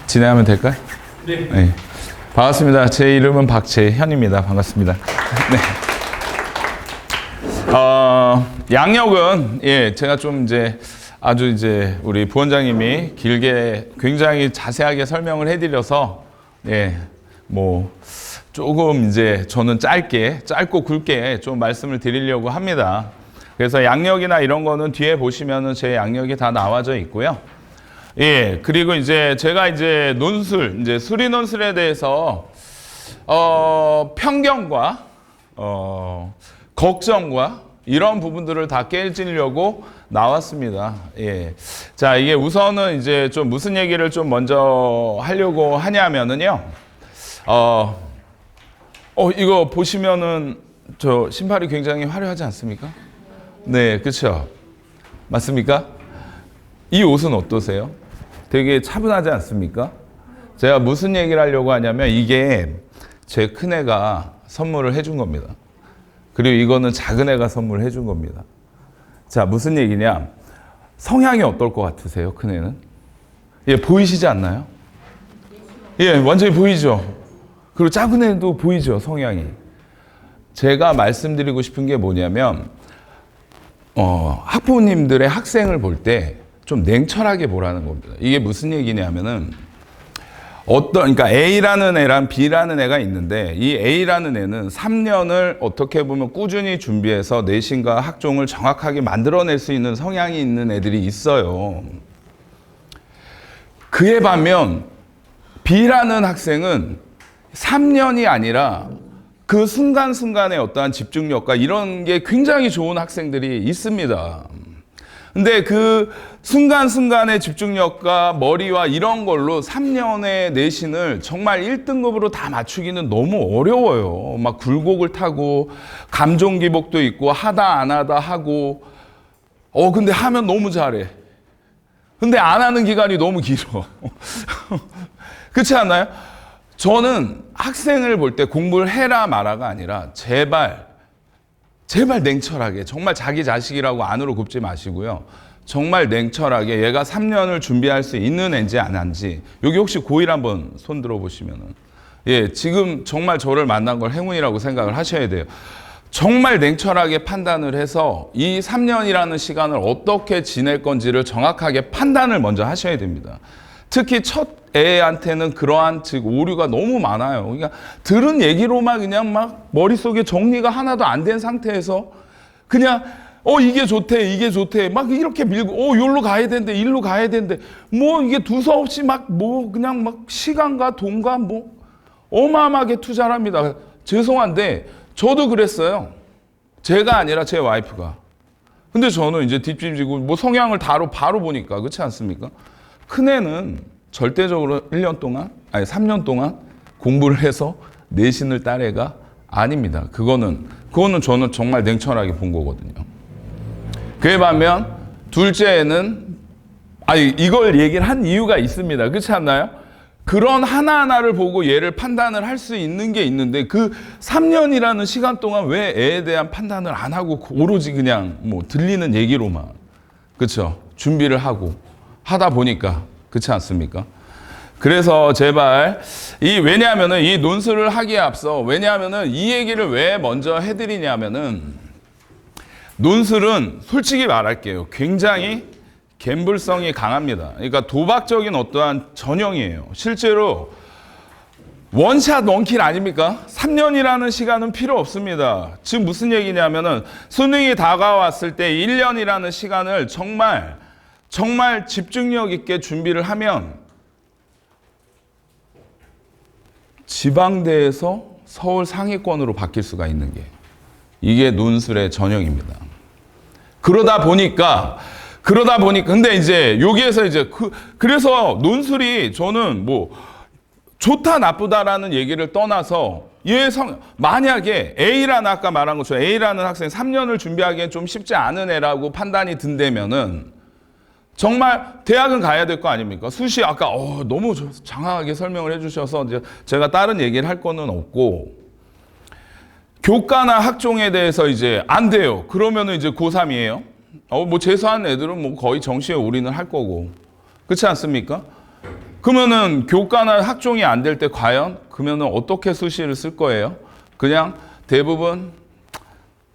진행하면 될까요? 네. 네. 반갑습니다. 제 이름은 박재현입니다. 반갑습니다. 네. 양력은 제가 좀 이제 아주 이제 우리 부원장님이 길게 굉장히 자세하게 설명을 해드려서 뭐 조금 이제 저는 짧고 굵게 좀 말씀을 드리려고 합니다. 그래서 양력이나 이런 거는 뒤에 보시면은 제 양력이 다 나와져 있고요. 그리고 이제 제가 이제 논술, 이제 수리 논술에 대해서 편견과 걱정과 이런 부분들을 다 깨지려고 나왔습니다. 자, 이게 우선은 이제 좀 무슨 얘기를 좀 먼저 하려고 하냐면은요. 이거 보시면은 저 신발이 굉장히 화려하지 않습니까? 네, 그렇죠. 맞습니까? 이 옷은 어떠세요? 되게 차분하지 않습니까? 제가 무슨 얘기를 하려고 하냐면 이게 제 큰애가 선물을 해준 겁니다. 그리고 이거는 작은애가 선물을 해준 겁니다. 자, 무슨 얘기냐? 성향이 어떨 것 같으세요, 큰애는? 보이시지 않나요? 완전히 보이죠? 그리고 작은애도 보이죠, 성향이. 제가 말씀드리고 싶은 게 뭐냐면 학부모님들의 학생을 볼 때 좀 냉철하게 보라는 겁니다. 이게 무슨 얘기냐면은 그러니까 A라는 애랑 B라는 애가 있는데 이 A라는 애는 3년을 어떻게 보면 꾸준히 준비해서 내신과 학종을 정확하게 만들어낼 수 있는 성향이 있는 애들이 있어요. 그에 반면 B라는 학생은 3년이 아니라 그 순간순간의 어떠한 집중력과 이런 게 굉장히 좋은 학생들이 있습니다. 근데 그 순간순간의 집중력과 머리와 이런 걸로 3년의 내신을 정말 1등급으로 다 맞추기는 너무 어려워요. 막 굴곡을 타고 감정 기복도 있고 하다 안 하다 하고 근데 하면 너무 잘해. 근데 안 하는 기간이 너무 길어. 그렇지 않나요? 저는 학생을 볼 때 공부를 해라 마라가 아니라 제발 냉철하게 정말 자기 자식이라고 안으로 굽지 마시고요. 정말 냉철하게 얘가 3년을 준비할 수 있는 애인지 안 한지. 여기 혹시 고1 한번 손 들어보시면은 지금 정말 저를 만난 걸 행운이라고 생각을 하셔야 돼요. 정말 냉철하게 판단을 해서 이 3년이라는 시간을 어떻게 지낼 건지를 정확하게 판단을 먼저 하셔야 됩니다. 특히 첫 애한테는 그러한 오류가 너무 많아요. 그러니까 들은 얘기로만 그냥 막 머릿속에 정리가 하나도 안 된 상태에서 그냥 이게 좋대 막 이렇게 밀고 여기로 가야 되는데 일로 가야 되는데 뭐 이게 두서없이 그냥 막 시간과 돈과 어마어마하게 투자를 합니다. 죄송한데 저도 그랬어요. 제가 아니라 제 와이프가. 근데 저는 이제 뒷짐지고 성향을 바로 보니까 그렇지 않습니까? 큰애는 절대적으로 3년 동안 공부를 해서 내신을 딸 애가 아닙니다. 그거는 저는 정말 냉철하게 본 거거든요. 그에 반면 둘째 애는 이걸 얘기를 한 이유가 있습니다. 그렇지 않나요? 그런 하나하나를 보고 얘를 판단을 할 수 있는 게 있는데 그 3년이라는 시간 동안 왜 애에 대한 판단을 안 하고 오로지 그냥 들리는 얘기로만 그렇죠? 준비를 하다 보니까 그렇지 않습니까? 그래서 제발 왜냐하면은 이 논술을 하기에 앞서 왜냐하면은 이 얘기를 왜 먼저 해드리냐면은 논술은 솔직히 말할게요. 굉장히 갬블성이 강합니다. 그러니까 도박적인 어떠한 전형이에요. 실제로 원샷 원킬 아닙니까? 3년이라는 시간은 필요 없습니다. 지금 무슨 얘기냐면은 수능이 다가왔을 때 1년이라는 시간을 정말 집중력 있게 준비를 하면 지방대에서 서울 상위권으로 바뀔 수가 있는 게 이게 논술의 전형입니다. 그러다 보니까 근데 이제 여기에서 이제 그래서 논술이 저는 좋다 나쁘다라는 얘기를 떠나서 만약에 A라는 아까 말한 것처럼 A라는 학생이 3년을 준비하기엔 좀 쉽지 않은 애라고 판단이 든다면은 정말 대학은 가야 될 거 아닙니까? 수시 아까 너무 장황하게 설명을 해주셔서 이제 제가 다른 얘기를 할 거는 없고 교과나 학종에 대해서 이제 안 돼요. 그러면은 이제 고3이에요. 재수한 애들은 거의 정시에 올인을 할 거고 그렇지 않습니까? 그러면은 교과나 학종이 안 될 때 과연 그러면은 어떻게 수시를 쓸 거예요? 그냥 대부분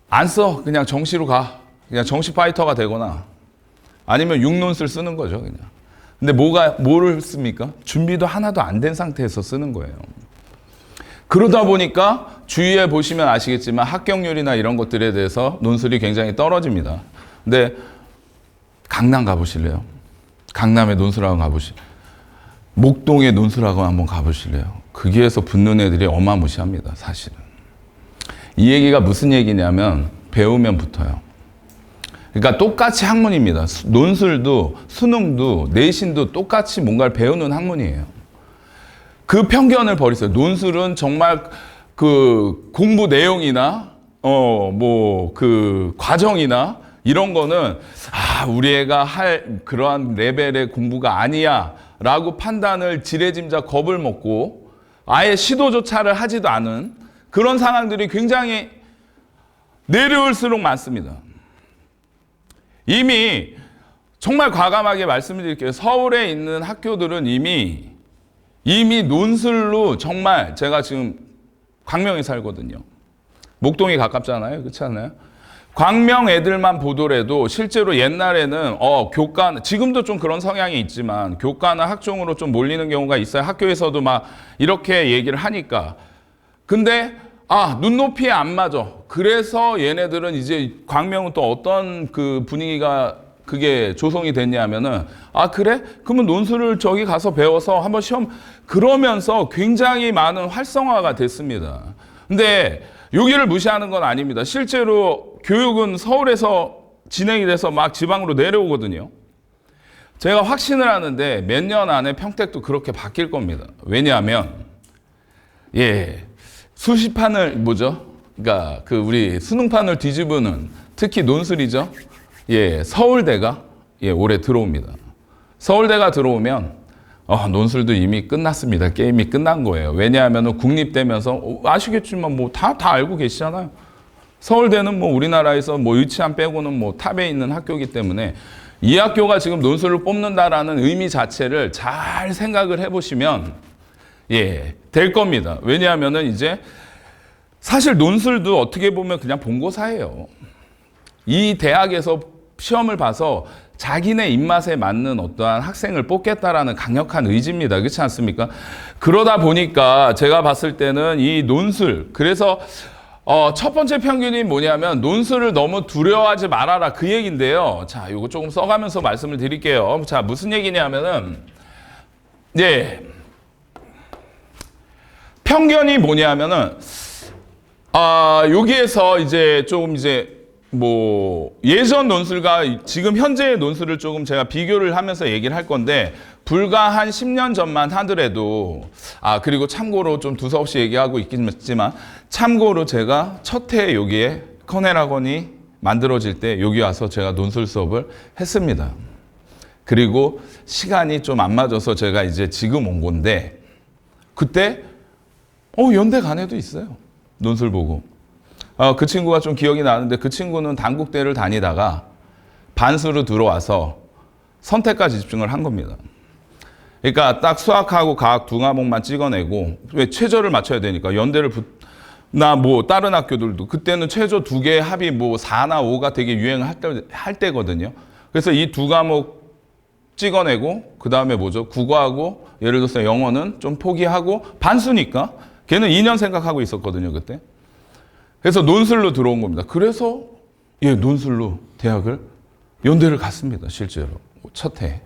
안 써. 그냥 정시로 가. 그냥 정시 파이터가 되거나 아니면 육론술 쓰는 거죠, 그냥. 근데 뭐를 씁니까? 준비도 하나도 안 된 상태에서 쓰는 거예요. 그러다 보니까 주위에 보시면 아시겠지만 합격률이나 이런 것들에 대해서 논술이 굉장히 떨어집니다. 근데 강남 가보실래요? 강남에 논술학원 가보실래요? 목동에 논술학원 한번 가보실래요? 거기에서 붙는 애들이 어마무시합니다, 사실은. 이 얘기가 무슨 얘기냐면 배우면 붙어요. 그러니까 똑같이 학문입니다. 논술도 수능도 내신도 똑같이 뭔가를 배우는 학문이에요. 그 편견을 버리세요. 논술은 정말 그 공부 내용이나 그 과정이나 이런 거는 우리 애가 할 그러한 레벨의 공부가 아니야 라고 판단을 지레짐작 겁을 먹고 아예 시도조차를 하지도 않은 그런 상황들이 굉장히 내려올수록 많습니다. 이미 정말 과감하게 말씀드릴게요. 서울에 있는 학교들은 이미 논술로 정말 제가 지금 광명에 살거든요. 목동이 가깝잖아요. 그렇지 않나요? 광명 애들만 보더라도 실제로 옛날에는 교과, 지금도 좀 그런 성향이 있지만 교과나 학종으로 좀 몰리는 경우가 있어요. 학교에서도 막 이렇게 얘기를 하니까. 근데 눈높이에 안 맞아. 그래서 얘네들은 이제 광명은 또 어떤 그 분위기가 그게 조성이 됐냐면은 그래? 그러면 논술을 저기 가서 배워서 한번 시험 그러면서 굉장히 많은 활성화가 됐습니다. 근데 여기를 무시하는 건 아닙니다. 실제로 교육은 서울에서 진행이 돼서 막 지방으로 내려오거든요. 제가 확신을 하는데 몇 년 안에 평택도 그렇게 바뀔 겁니다. 왜냐하면 수시판을 그러니까 그 우리 수능판을 뒤집으는 특히 논술이죠. 서울대가 올해 들어옵니다. 서울대가 들어오면 논술도 이미 끝났습니다. 게임이 끝난 거예요. 왜냐하면 국립되면서 아시겠지만 뭐 다 알고 계시잖아요. 서울대는 뭐 우리나라에서 뭐 유치원 빼고는 뭐 탑에 있는 학교이기 때문에 이 학교가 지금 논술을 뽑는다라는 의미 자체를 잘 생각을 해보시면 될 겁니다. 왜냐하면은 이제 사실 논술도 어떻게 보면 그냥 본고사예요. 이 대학에서 시험을 봐서 자기네 입맛에 맞는 어떠한 학생을 뽑겠다라는 강력한 의지입니다. 그렇지 않습니까? 그러다 보니까 제가 봤을 때는 이 논술, 그래서 첫 번째 편견이 뭐냐면 논술을 너무 두려워하지 말아라 그 얘기인데요. 자, 이거 조금 써가면서 말씀을 드릴게요. 자, 무슨 얘기냐면은 편견이 뭐냐면은 여기에서 이제 조금 뭐 예전 논술과 지금 현재의 논술을 조금 제가 비교를 하면서 얘기를 할 건데 불과 한 10년 전만 하더라도 그리고 참고로 좀 두서없이 얘기하고 있겠지만 참고로 제가 첫 해에 여기에 커넬학원이 만들어질 때 여기 와서 제가 논술 수업을 했습니다. 그리고 시간이 좀 안 맞아서 제가 이제 지금 온 건데 그때 연대 간 애도 있어요. 논술 보고. 그 친구가 좀 기억이 나는데 그 친구는 단국대를 다니다가 반수로 들어와서 선택까지 집중을 한 겁니다. 그러니까 딱 수학하고 과학 두 과목만 찍어내고 왜 최저를 맞춰야 되니까 연대를 뭐 다른 학교들도 그때는 최저 두 개의 합이 뭐 4나 5가 되게 유행을 할 때거든요. 그래서 이 두 과목 찍어내고 그 다음에 국어하고 예를 들어서 영어는 좀 포기하고 반수니까 걔는 2년 생각하고 있었거든요, 그때. 그래서 논술로 들어온 겁니다. 그래서 논술로 연대를 갔습니다, 실제로. 첫 해.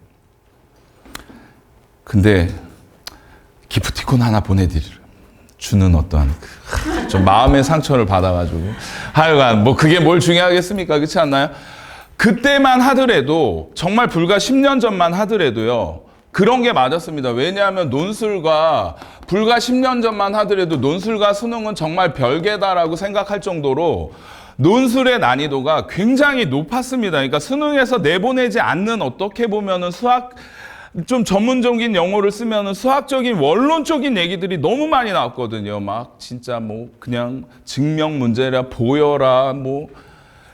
근데 기프티콘 하나 주는 어떠한 좀 마음의 상처를 받아가지고 하여간 뭐 그게 뭘 중요하겠습니까? 그렇지 않나요? 그때만 하더라도 정말 불과 10년 전만 하더라도요. 그런 게 맞았습니다. 왜냐하면 논술과 불과 10년 전만 하더라도 논술과 수능은 정말 별개다라고 생각할 정도로 논술의 난이도가 굉장히 높았습니다. 그러니까 수능에서 내보내지 않는 어떻게 보면은 좀 전문적인 용어를 쓰면은 수학적인 원론적인 얘기들이 너무 많이 나왔거든요. 막 진짜 뭐 그냥 증명 문제라 보여라 뭐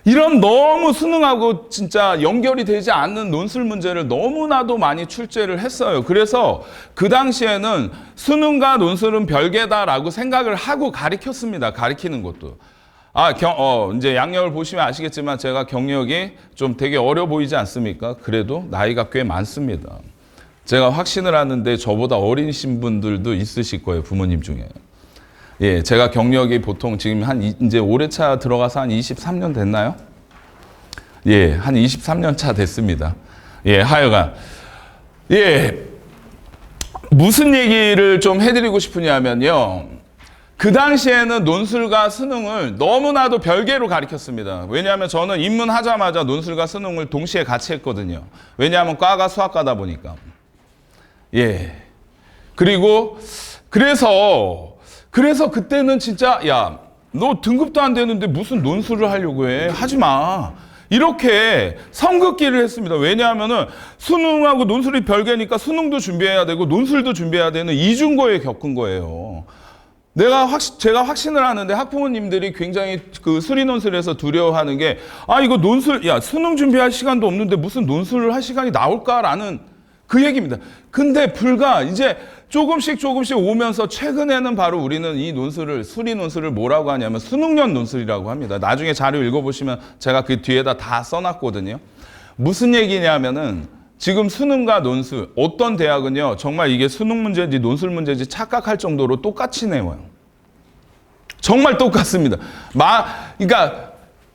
이런 너무 수능하고 진짜 연결이 되지 않는 논술 문제를 너무나도 많이 출제를 했어요. 그래서 그 당시에는 수능과 논술은 별개다라고 생각을 하고 가르쳤습니다. 가르치는 것도. 이제 양력을 보시면 아시겠지만 제가 경력이 좀 되게 어려 보이지 않습니까? 그래도 나이가 꽤 많습니다. 제가 확신을 하는데 저보다 어리신 분들도 있으실 거예요, 부모님 중에. 예, 제가 경력이 보통 지금 이제 올해 차 들어가서 한 23년 됐나요? 예, 한 23년 차 됐습니다. 예, 하여간. 예, 무슨 얘기를 좀 해드리고 싶으냐면요. 그 당시에는 논술과 수능을 너무나도 별개로 가르쳤습니다. 왜냐하면 저는 입문하자마자 논술과 수능을 동시에 같이 했거든요. 왜냐하면 과가 수학과다 보니까. 예. 그래서 그때는 진짜, 야, 너 등급도 안 되는데 무슨 논술을 하려고 해? 하지 마. 이렇게 선긋기를 했습니다. 왜냐하면은 수능하고 논술이 별개니까 수능도 준비해야 되고 논술도 준비해야 되는 이중고에 겪은 거예요. 제가 확신을 하는데 학부모님들이 굉장히 그 수리논술에서 두려워하는 게, 이거 논술, 수능 준비할 시간도 없는데 무슨 논술을 할 시간이 나올까라는 그 얘기입니다. 근데 불과 이제 조금씩 오면서 최근에는 바로 우리는 이 논술을, 수리논술을 뭐라고 하냐면 수능연 논술이라고 합니다. 나중에 자료 읽어보시면 제가 그 뒤에다 다 써놨거든요. 무슨 얘기냐면은 지금 수능과 논술, 어떤 대학은요, 정말 이게 수능 문제인지 논술 문제인지 착각할 정도로 똑같이 내워요. 정말 똑같습니다. 그러니까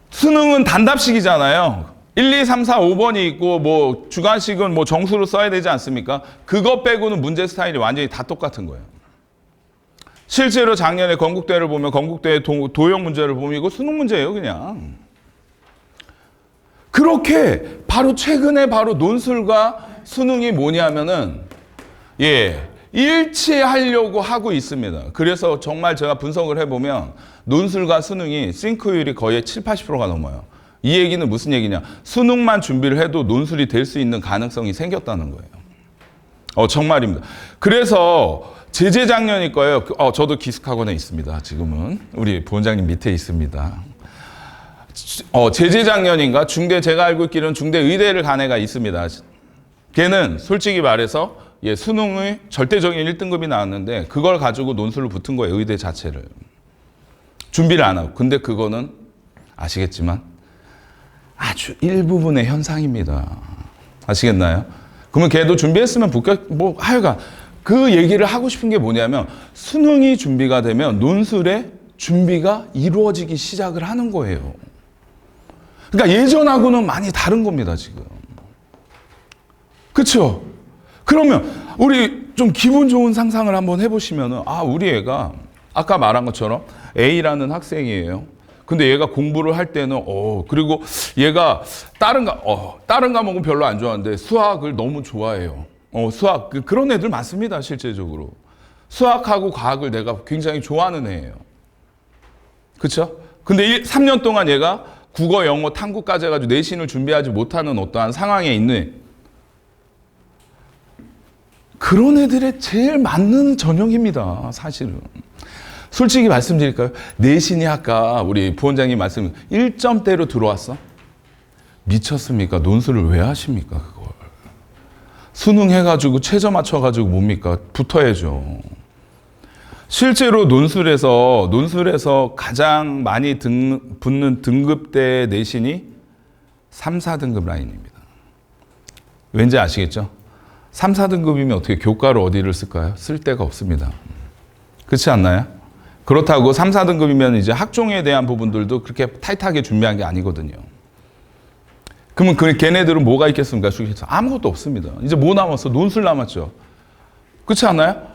수능은 단답식이잖아요. 1, 2, 3, 4, 5번이 있고, 뭐, 주관식은 뭐 정수로 써야 되지 않습니까? 그거 빼고는 문제 스타일이 완전히 다 똑같은 거예요. 실제로 작년에 건국대를 보면, 건국대 도형 문제를 보면 이거 수능 문제예요, 그냥. 그렇게 바로 최근에 바로 논술과 수능이 뭐냐면은, 일치하려고 하고 있습니다. 그래서 정말 제가 분석을 해보면 논술과 수능이 싱크율이 거의 7, 80%가 넘어요. 이 얘기는 무슨 얘기냐? 수능만 준비를 해도 논술이 될 수 있는 가능성이 생겼다는 거예요. 정말입니다. 그래서 재작년일 거예요. 저도 기숙학원에 있습니다. 지금은 우리 부원장님 밑에 있습니다. 재작년인가 제가 알고 있기로는 중대 의대를 간 애가 있습니다. 걔는 솔직히 말해서 수능의 절대적인 1등급이 나왔는데 그걸 가지고 논술을 붙은 거예요. 의대 자체를. 준비를 안 하고. 근데 그거는 아시겠지만 아주 일부분의 현상입니다. 아시겠나요? 그러면 걔도 준비했으면 하여간 그 얘기를 하고 싶은 게 뭐냐면 수능이 준비가 되면 논술의 준비가 이루어지기 시작을 하는 거예요. 그러니까 예전하고는 많이 다른 겁니다, 지금. 그렇죠? 그러면 우리 좀 기분 좋은 상상을 한번 해보시면은 우리 애가 아까 말한 것처럼 A라는 학생이에요. 근데 얘가 공부를 할 때는 그리고 얘가 다른 과목은 별로 안 좋아하는데 수학을 너무 좋아해요. 수학 그런 애들 많습니다, 실제적으로. 수학하고 과학을 내가 굉장히 좋아하는 애예요. 그렇죠? 근데 3년 동안 얘가 국어, 영어, 탐구까지 해가지고 내신을 준비하지 못하는 어떠한 상황에 있는 그런 애들의 제일 맞는 전형입니다, 사실은. 솔직히 말씀드릴까요? 내신이 아까 우리 부원장님 말씀 1점대로 들어왔어? 미쳤습니까? 논술을 왜 하십니까, 그걸? 수능 해가지고 최저 맞춰가지고 뭡니까? 붙어야죠. 실제로 논술에서 가장 많이 붙는 등급대 내신이 3, 4등급 라인입니다. 왠지 아시겠죠? 3, 4등급이면 어떻게 교과로 어디를 쓸까요? 쓸 데가 없습니다. 그렇지 않나요? 그렇다고 3, 4등급이면 이제 학종에 대한 부분들도 그렇게 타이트하게 준비한 게 아니거든요. 그러면 걔네들은 뭐가 있겠습니까? 아무것도 없습니다. 이제 뭐 남았어? 논술 남았죠. 그렇지 않나요?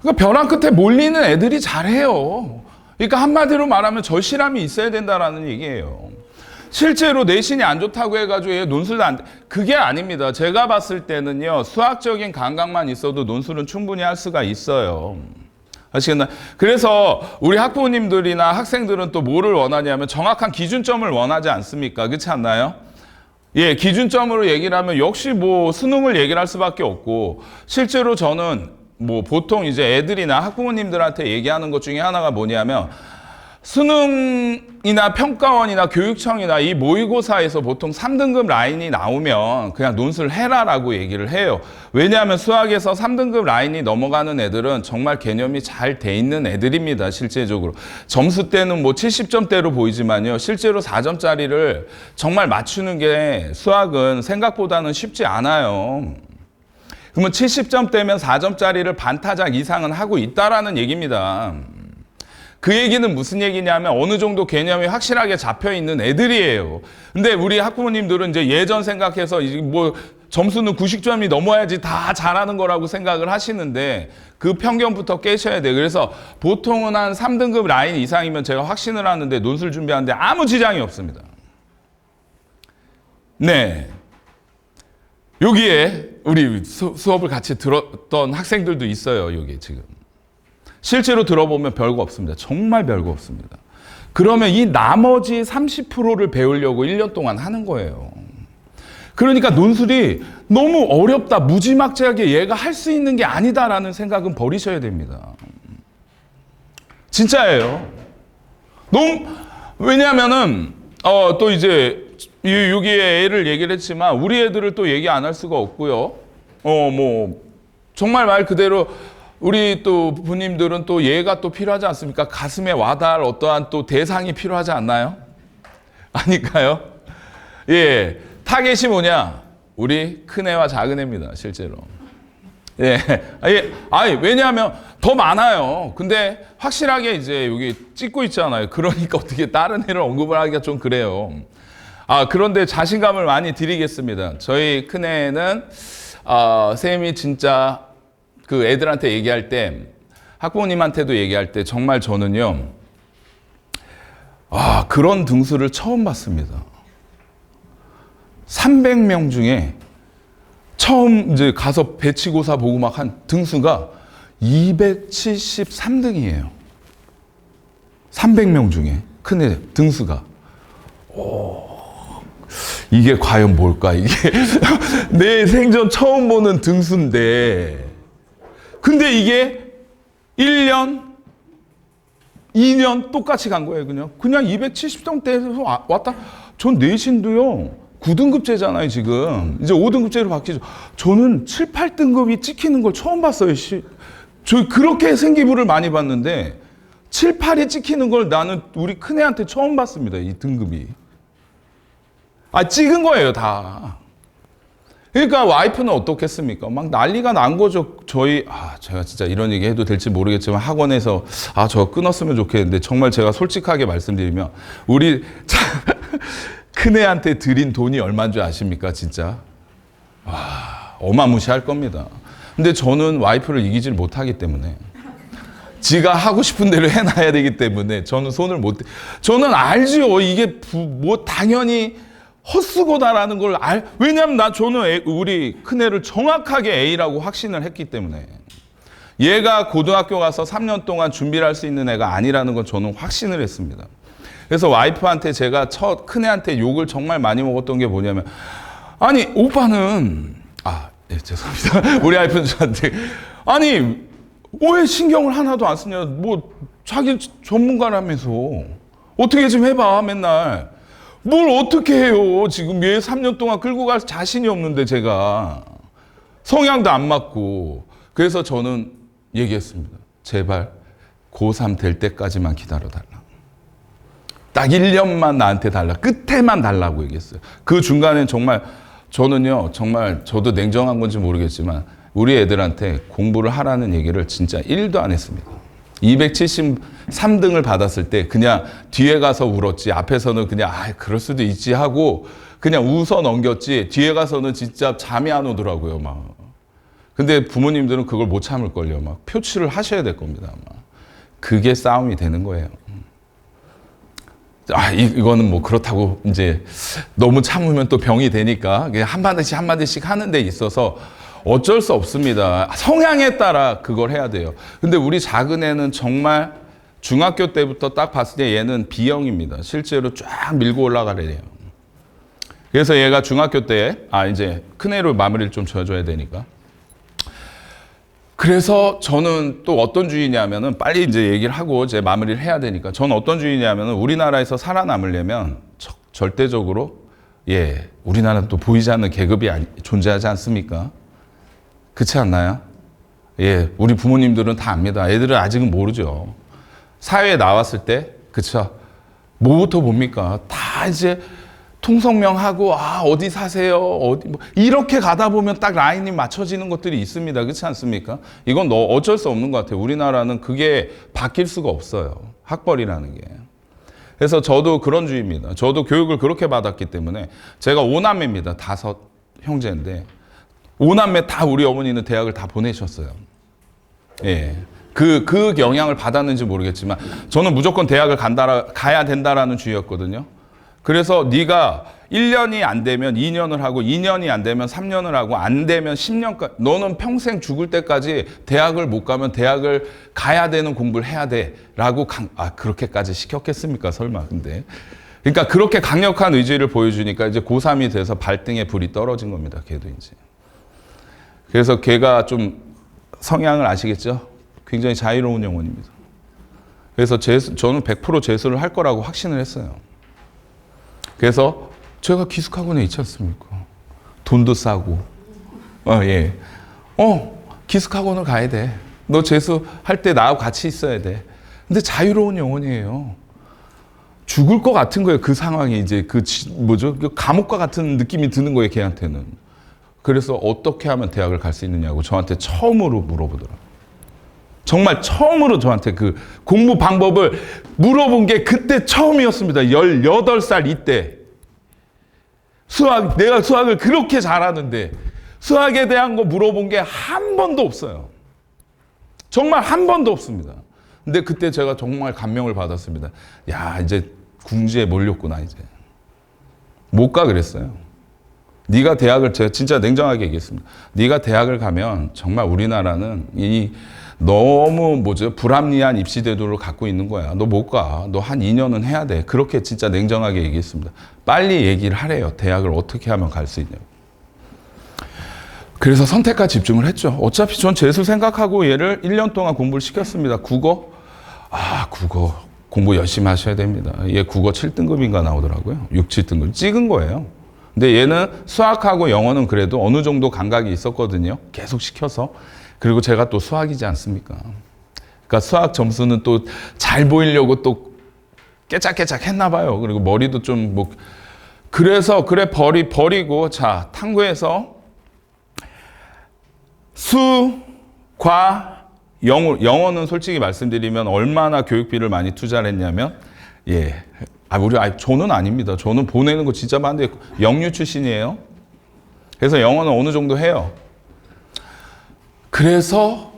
그러니까 벼랑 끝에 몰리는 애들이 잘해요. 그러니까 한마디로 말하면 절실함이 있어야 된다라는 얘기예요. 실제로 내신이 안 좋다고 해가지고 얘 논술도 안 돼. 그게 아닙니다. 제가 봤을 때는요, 수학적인 감각만 있어도 논술은 충분히 할 수가 있어요. 아시겠나요? 그래서 우리 학부모님들이나 학생들은 또 뭐를 원하냐면 정확한 기준점을 원하지 않습니까? 그렇지 않나요? 기준점으로 얘기를 하면 역시 뭐 수능을 얘기를 할 수밖에 없고, 실제로 저는 뭐 보통 이제 애들이나 학부모님들한테 얘기하는 것 중에 하나가 뭐냐면 수능이나 평가원이나 교육청이나 이 모의고사에서 보통 3등급 라인이 나오면 그냥 논술 해라라고 얘기를 해요. 왜냐하면 수학에서 3등급 라인이 넘어가는 애들은 정말 개념이 잘 돼 있는 애들입니다. 실제적으로. 점수 때는 뭐 70점대로 보이지만요. 실제로 4점짜리를 정말 맞추는 게 수학은 생각보다는 쉽지 않아요. 그러면 70점대면 4점짜리를 반타작 이상은 하고 있다라는 얘기입니다. 그 얘기는 무슨 얘기냐면 어느 정도 개념이 확실하게 잡혀 있는 애들이에요. 근데 우리 학부모님들은 이제 예전 생각해서 뭐 점수는 90점이 넘어야지 다 잘하는 거라고 생각을 하시는데 그 편견부터 깨셔야 돼요. 그래서 보통은 한 3등급 라인 이상이면 제가 확신을 하는데 논술 준비하는데 아무 지장이 없습니다. 네. 여기에 우리 수업을 같이 들었던 학생들도 있어요. 여기 지금. 실제로 들어보면 별거 없습니다. 정말 별거 없습니다. 그러면 이 나머지 30%를 배우려고 1년 동안 하는 거예요. 그러니까 논술이 너무 어렵다, 무지막지하게 얘가 할 수 있는 게 아니다라는 생각은 버리셔야 됩니다. 진짜예요. 왜냐하면은 또 이제 여기에 애를 얘기를 했지만 우리 애들을 또 얘기 안 할 수가 없고요. 뭐 정말 말 그대로 우리 또 부모님들은 또 예가 또 필요하지 않습니까? 가슴에 와닿을 어떠한 또 대상이 필요하지 않나요? 아닐까요? 예. 타겟이 뭐냐? 우리 큰애와 작은애입니다, 실제로. 예. 아니, 왜냐하면 더 많아요. 근데 확실하게 이제 여기 찍고 있잖아요. 그러니까 어떻게 다른 애를 언급을 하기가 좀 그래요. 그런데 자신감을 많이 드리겠습니다. 저희 큰애는, 쌤이 진짜 그 애들한테 얘기할 때, 학부모님한테도 얘기할 때 정말 저는요, 그런 등수를 처음 봤습니다. 300명 중에 처음 이제 가서 배치고사 보고 막 한 등수가 273등이에요. 300명 중에 큰애 등수가. 이게 과연 뭘까, 이게. 내 생전 처음 보는 등수인데. 근데 이게 1년, 2년 똑같이 간 거예요, 그냥. 그냥 270점대에서 왔다. 전 내신도요, 9등급제잖아요, 지금. 이제 5등급제로 바뀌죠. 저는 7, 8등급이 찍히는 걸 처음 봤어요. 저 그렇게 생기부를 많이 봤는데, 7, 8이 찍히는 걸 나는 우리 큰애한테 처음 봤습니다, 이 등급이. 찍은 거예요, 다. 그러니까 와이프는 어떻겠습니까? 막 난리가 난 거죠. 제가 진짜 이런 얘기 해도 될지 모르겠지만 학원에서 저 끊었으면 좋겠는데 정말 제가 솔직하게 말씀드리면 우리 큰애한테 드린 돈이 얼마인 줄 아십니까? 진짜. 어마무시할 겁니다. 근데 저는 와이프를 이기질 못하기 때문에 지가 하고 싶은 대로 해놔야 되기 때문에 저는 손을 저는 알죠. 이게 뭐 당연히 헛수고다라는 걸 왜냐면 저는 우리 큰애를 정확하게 A라고 확신을 했기 때문에 얘가 고등학교 가서 3년 동안 준비를 할 수 있는 애가 아니라는 건 저는 확신을 했습니다. 그래서 와이프한테 제가 큰애한테 욕을 정말 많이 먹었던 게 뭐냐면 아니 오빠는 죄송합니다. 우리 와이프는 저한테 왜 신경을 하나도 안 쓰냐, 뭐 자기 전문가라면서 어떻게 좀 해봐 맨날. 뭘 어떻게 해요? 지금 얘 3년 동안 끌고 갈 자신이 없는데 제가 성향도 안 맞고. 그래서 저는 얘기했습니다. 제발 고3 될 때까지만 기다려달라. 딱 1년만 나한테 달라. 끝에만 달라고 얘기했어요. 그 중간엔 정말 저는요, 정말 저도 냉정한 건지 모르겠지만 우리 애들한테 공부를 하라는 얘기를 진짜 1도 안 했습니다. 273등을 받았을 때 그냥 뒤에 가서 울었지, 앞에서는 그냥 그럴 수도 있지 하고 그냥 웃어 넘겼지, 뒤에 가서는 진짜 잠이 안 오더라고요, 막. 근데 부모님들은 그걸 못 참을걸요. 막 표출을 하셔야 될 겁니다, 아마. 그게 싸움이 되는 거예요. 이거는 뭐 그렇다고 이제 너무 참으면 또 병이 되니까 한마디씩 하는 데 있어서 어쩔 수 없습니다. 성향에 따라 그걸 해야 돼요. 근데 우리 작은 애는 정말 중학교 때부터 딱 봤을 때 얘는 B형입니다. 실제로 쫙 밀고 올라가래요. 그래서 얘가 중학교 때, 이제 큰애로 마무리를 좀 지어줘야 되니까. 그래서 저는 또 어떤 주의냐면은 빨리 이제 얘기를 하고 제 마무리를 해야 되니까 저는 어떤 주의냐면은 우리나라에서 살아남으려면 절대적으로 우리나라는 또 보이지 않는 계급이 존재하지 않습니까? 그렇지 않나요? 우리 부모님들은 다 압니다. 애들은 아직은 모르죠. 사회에 나왔을 때, 그쵸? 뭐부터 봅니까? 다 이제 통성명하고, 어디 사세요? 이렇게 가다 보면 딱 라인이 맞춰지는 것들이 있습니다. 그렇지 않습니까? 이건 어쩔 수 없는 것 같아요. 우리나라는 그게 바뀔 수가 없어요. 학벌이라는 게. 그래서 저도 그런 주의입니다. 저도 교육을 그렇게 받았기 때문에 제가 5남매입니다. 5 형제인데 5남매 다 우리 어머니는 대학을 다 보내셨어요. 그 영향을 받았는지 모르겠지만 저는 무조건 대학을 가야 된다라는 주의였거든요. 그래서 네가 1년이 안 되면 2년을 하고 2년이 안 되면 3년을 하고 안 되면 10년까지 너는 평생 죽을 때까지 대학을 못 가면 대학을 가야 되는 공부를 해야 돼라고 그렇게까지 시켰겠습니까? 설마. 근데 그러니까 그렇게 강력한 의지를 보여주니까 이제 고3이 돼서 발등에 불이 떨어진 겁니다. 걔도 이제. 그래서 걔가 좀 성향을 아시겠죠? 굉장히 자유로운 영혼입니다. 그래서 저는 100% 재수를 할 거라고 확신을 했어요. 그래서 제가 기숙학원에 있지 않습니까? 돈도 싸고. 기숙학원을 가야 돼. 너 재수할 때 나하고 같이 있어야 돼. 근데 자유로운 영혼이에요. 죽을 것 같은 거예요. 그 상황이 이제 그 감옥과 같은 느낌이 드는 거예요. 걔한테는. 그래서 어떻게 하면 대학을 갈 수 있느냐고 저한테 처음으로 물어보더라고요. 정말 처음으로 저한테 그 공부 방법을 물어본 게 그때 처음이었습니다. 18살 이때. 내가 수학을 그렇게 잘하는데 수학에 대한 거 물어본 게 한 번도 없어요. 정말 한 번도 없습니다. 근데 그때 제가 정말 감명을 받았습니다. 야, 이제 궁지에 몰렸구나, 이제. 못 가 그랬어요. 네가 대학을, 제가 진짜 냉정하게 얘기했습니다. 네가 대학을 가면 정말 우리나라는 너무 불합리한 입시 제도를 갖고 있는 거야. 너 못 가. 너 한 2년은 해야 돼. 그렇게 진짜 냉정하게 얘기했습니다. 빨리 얘기를 하래요. 대학을 어떻게 하면 갈 수 있냐고. 그래서 선택과 집중을 했죠. 어차피 전 재수 생각하고 얘를 1년 동안 공부를 시켰습니다. 국어 공부 열심히 하셔야 됩니다. 얘 국어 7등급인가 나오더라고요. 6, 7등급 찍은 거예요. 근데 얘는 수학하고 영어는 그래도 어느 정도 감각이 있었거든요. 계속 시켜서. 그리고 제가 또 수학이지 않습니까? 그러니까 수학 점수는 또 잘 보이려고 또 깨짝깨짝 했나 봐요. 그리고 머리도 좀 그래서 버리고 자, 탐구해서 수, 과, 영어는 솔직히 말씀드리면 얼마나 교육비를 많이 투자를 했냐면 저는 아닙니다. 저는 보내는 거 진짜 많은데 영유 출신이에요. 그래서 영어는 어느 정도 해요. 그래서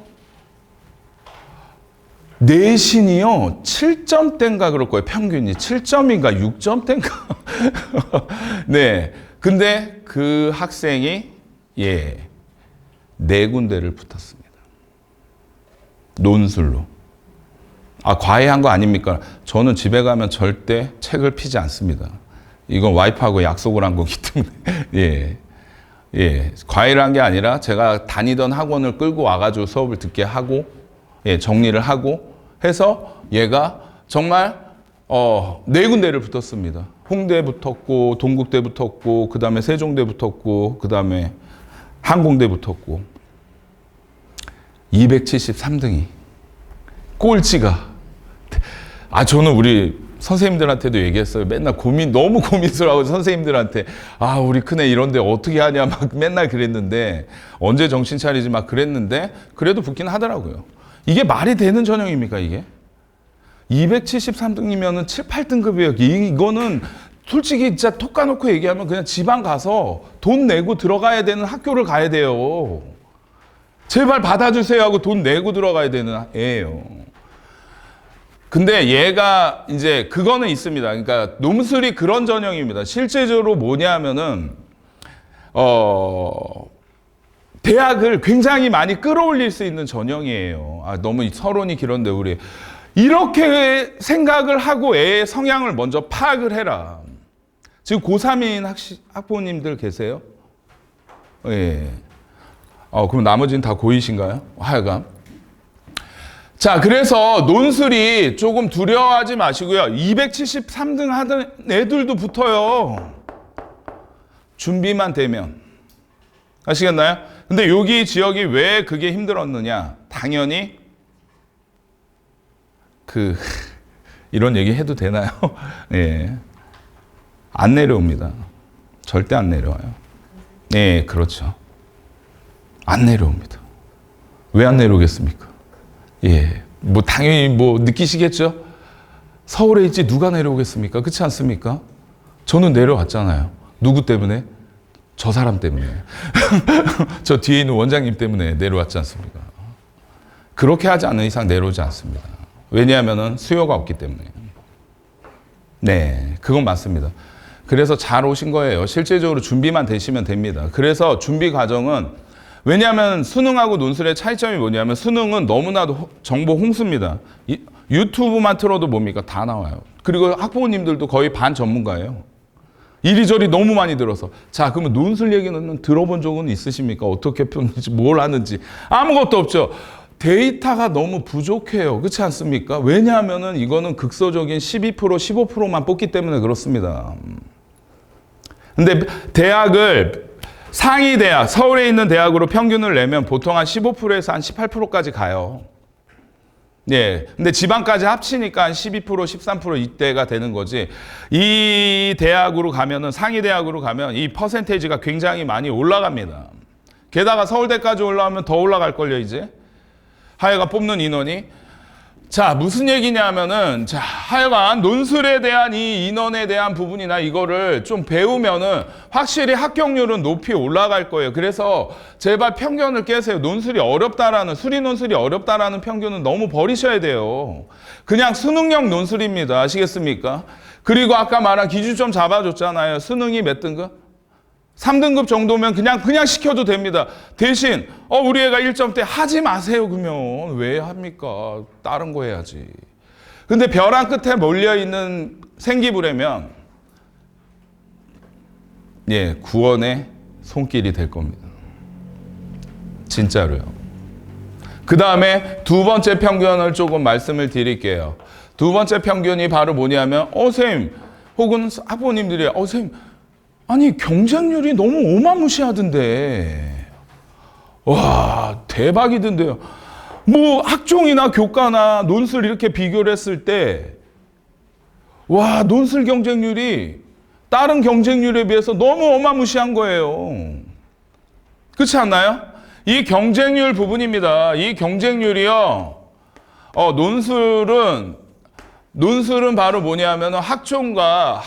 내신이요 7점대인가 그럴 거예요. 평균이 7점인가 6점대인가. 네. 근데 그 학생이 4군데를 붙었습니다. 논술로. 과외한 거 아닙니까? 저는 집에 가면 절대 책을 피지 않습니다. 이건 와이프하고 약속을 한 거기 때문에. 과외를 한 게 아니라 제가 다니던 학원을 끌고 와가지고 수업을 듣게 하고, 정리를 하고 해서 얘가 정말 4군데를 붙었습니다. 홍대 붙었고, 동국대 붙었고, 그 다음에 세종대 붙었고, 그 다음에 항공대 붙었고, 273등이 꼴찌가. 저는 우리 선생님들한테도 얘기했어요. 맨날 너무 고민스러워 선생님들한테. 우리 큰애 이런데 어떻게 하냐 막 맨날 그랬는데, 언제 정신 차리지 막 그랬는데, 그래도 붙긴 하더라고요. 이게 말이 되는 전형입니까, 이게? 273등이면은 7, 8등급이에요. 이거는 솔직히 진짜 톡 까놓고 얘기하면 그냥 지방 가서 돈 내고 들어가야 되는 학교를 가야 돼요. 제발 받아주세요 하고 돈 내고 들어가야 되는 애예요. 근데 얘가 이제 그거는 있습니다. 그러니까 논술이 그런 전형입니다. 실제적으로 뭐냐면은 대학을 굉장히 많이 끌어올릴 수 있는 전형이에요. 너무 서론이 길었는데 우리 이렇게 생각을 하고 애의 성향을 먼저 파악을 해라. 지금 고3인 학부모님들 계세요? 그럼 나머지는 다 고이신가요? 하여간. 자, 그래서 논술이 조금 두려워하지 마시고요. 273등 하던 애들도 붙어요. 준비만 되면. 아시겠나요? 근데 여기 지역이 왜 그게 힘들었느냐? 당연히 이런 얘기 해도 되나요? 예. 안 내려옵니다. 절대 안 내려와요. 네, 그렇죠. 안 내려옵니다. 왜 안 내려오겠습니까? 예. 당연히 느끼시겠죠? 서울에 있지 누가 내려오겠습니까? 그렇지 않습니까? 저는 내려왔잖아요. 누구 때문에? 저 사람 때문에. 저 뒤에 있는 원장님 때문에 내려왔지 않습니까? 그렇게 하지 않는 이상 내려오지 않습니다. 왜냐하면 수요가 없기 때문에. 네, 그건 맞습니다. 그래서 잘 오신 거예요. 실제적으로 준비만 되시면 됩니다. 그래서 준비 과정은, 왜냐하면 수능하고 논술의 차이점이 뭐냐면, 수능은 너무나도 정보 홍수입니다. 유튜브만 틀어도 뭡니까? 다 나와요. 그리고 학부모님들도 거의 반 전문가예요. 이리저리 너무 많이 들어서. 자, 그러면 논술 얘기는 들어본 적은 있으십니까? 어떻게 푸는지, 뭘 하는지. 아무것도 없죠. 데이터가 너무 부족해요. 그렇지 않습니까? 왜냐하면 이거는 극소적인 12%, 15%만 뽑기 때문에 그렇습니다. 근데 대학을, 상위 대학, 서울에 있는 대학으로 평균을 내면 보통 한 15%에서 한 18%까지 가요. 예. 근데 지방까지 합치니까 한 12%, 13% 이때가 되는 거지. 이 대학으로 가면은, 상위 대학으로 가면 이 퍼센테이지가 굉장히 많이 올라갑니다. 게다가 서울대까지 올라오면 더 올라갈걸요, 이제. 하여간 뽑는 인원이. 자, 무슨 얘기냐면은, 자, 하여간 논술에 대한 이 인원에 대한 부분이나 이거를 좀 배우면은 확실히 합격률은 높이 올라갈 거예요. 그래서 제발 편견을 깨세요. 논술이 어렵다라는, 수리 논술이 어렵다라는 편견은 너무 버리셔야 돼요. 그냥 수능형 논술입니다. 아시겠습니까? 그리고 아까 말한 기준점 잡아줬잖아요. 수능이 몇 등급? 3등급 정도면 그냥 시켜도 됩니다. 대신 우리 애가 1점대 하지 마세요. 그러면 왜 합니까? 다른 거 해야지. 근데 벼랑 끝에 몰려있는 생기부라면 구원의 손길이 될 겁니다. 진짜로요. 그 다음에 두 번째 편견을 조금 말씀을 드릴게요. 두 번째 편견이 바로 뭐냐면 선생님 혹은 학부모님들이 선생님 아니 경쟁률이 너무 어마무시하던데. 와 대박이던데요. 학종이나 교과나 논술 이렇게 비교를 했을 때 와 논술 경쟁률이 다른 경쟁률에 비해서 너무 어마무시한 거예요. 그렇지 않나요? 이 경쟁률 부분입니다. 이 경쟁률이요. 논술은 바로 뭐냐면 학종과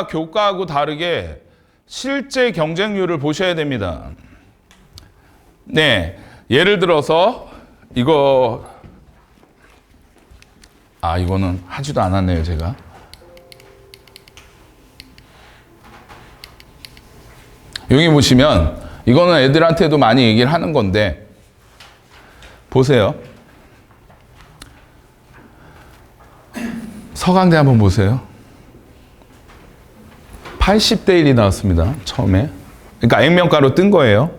교과하고 다르게 실제 경쟁률을 보셔야 됩니다. 네, 예를 들어서 이거는 하지도 않았네요, 제가. 여기 보시면 이거는 애들한테도 많이 얘기를 하는 건데 보세요. 서강대 한번 보세요. 80대 1이 나왔습니다. 처음에. 그러니까 액면가로 뜬 거예요.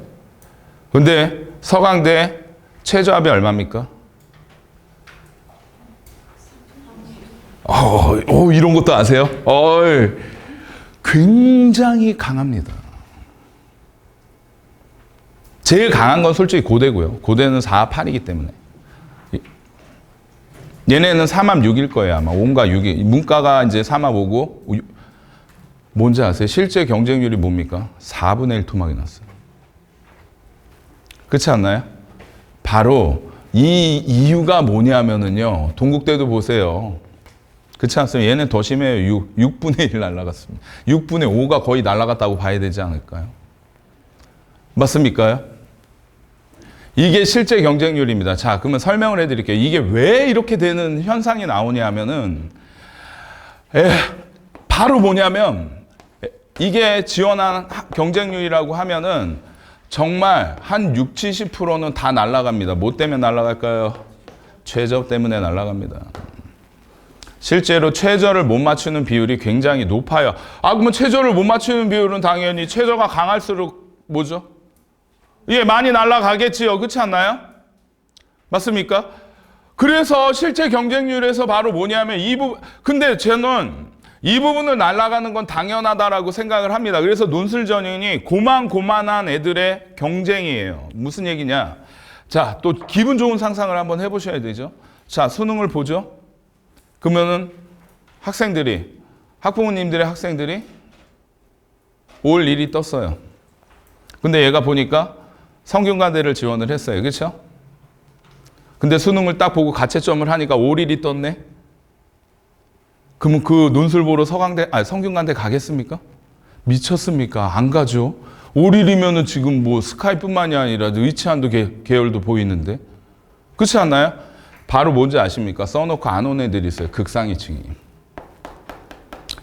근데 서강대 최저합이 얼마입니까? 이런 것도 아세요? 굉장히 강합니다. 제일 강한 건 솔직히 고대고요. 고대는 4, 8이기 때문에. 얘네는 3합 6일 거예요. 아마 5과 6이. 문과가 이제 3합 5고 뭔지 아세요? 실제 경쟁률이 뭡니까? 4분의 1 토막이 났어요. 그렇지 않나요? 바로 이 이유가 뭐냐면은요. 동국대도 보세요. 그렇지 않습니까? 얘는 더 심해요. 6분의 1 날라갔습니다. 6분의 5가 거의 날라갔다고 봐야 되지 않을까요? 맞습니까? 이게 실제 경쟁률입니다. 자, 그러면 설명을 해드릴게요. 이게 왜 이렇게 되는 현상이 나오냐 하면은, 바로 뭐냐면, 이게 지원한 경쟁률이라고 하면은, 정말 한 60, 70%는 다 날아갑니다. 뭐 때문에 날아갈까요? 최저 때문에 날아갑니다. 실제로 최저를 못 맞추는 비율이 굉장히 높아요. 그러면 최저를 못 맞추는 비율은 당연히 최저가 강할수록 뭐죠? 예, 많이 날아가겠지요. 그렇지 않나요? 맞습니까? 그래서 실제 경쟁률에서 바로 뭐냐면 근데 저는 이 부분을 날아가는 건 당연하다라고 생각을 합니다. 그래서 논술전형이 고만고만한 애들의 경쟁이에요. 무슨 얘기냐? 자, 또 기분 좋은 상상을 한번 해보셔야 되죠. 자, 수능을 보죠. 그러면은 학부모님들의 학생들이 올 1위 떴어요. 근데 얘가 보니까 성균관대를 지원을 했어요. 그렇죠? 근데 수능을 딱 보고 가채점을 하니까 올 1위 떴네? 그러면 그 논술 보러 성균관대 가겠습니까? 미쳤습니까? 안 가죠. 올 1위면은 지금 뭐 스카이뿐만이 아니라 의치한도 계열도 보이는데. 그렇지 않나요? 바로 뭔지 아십니까? 써놓고 안 온 애들이 있어요. 극상위층이.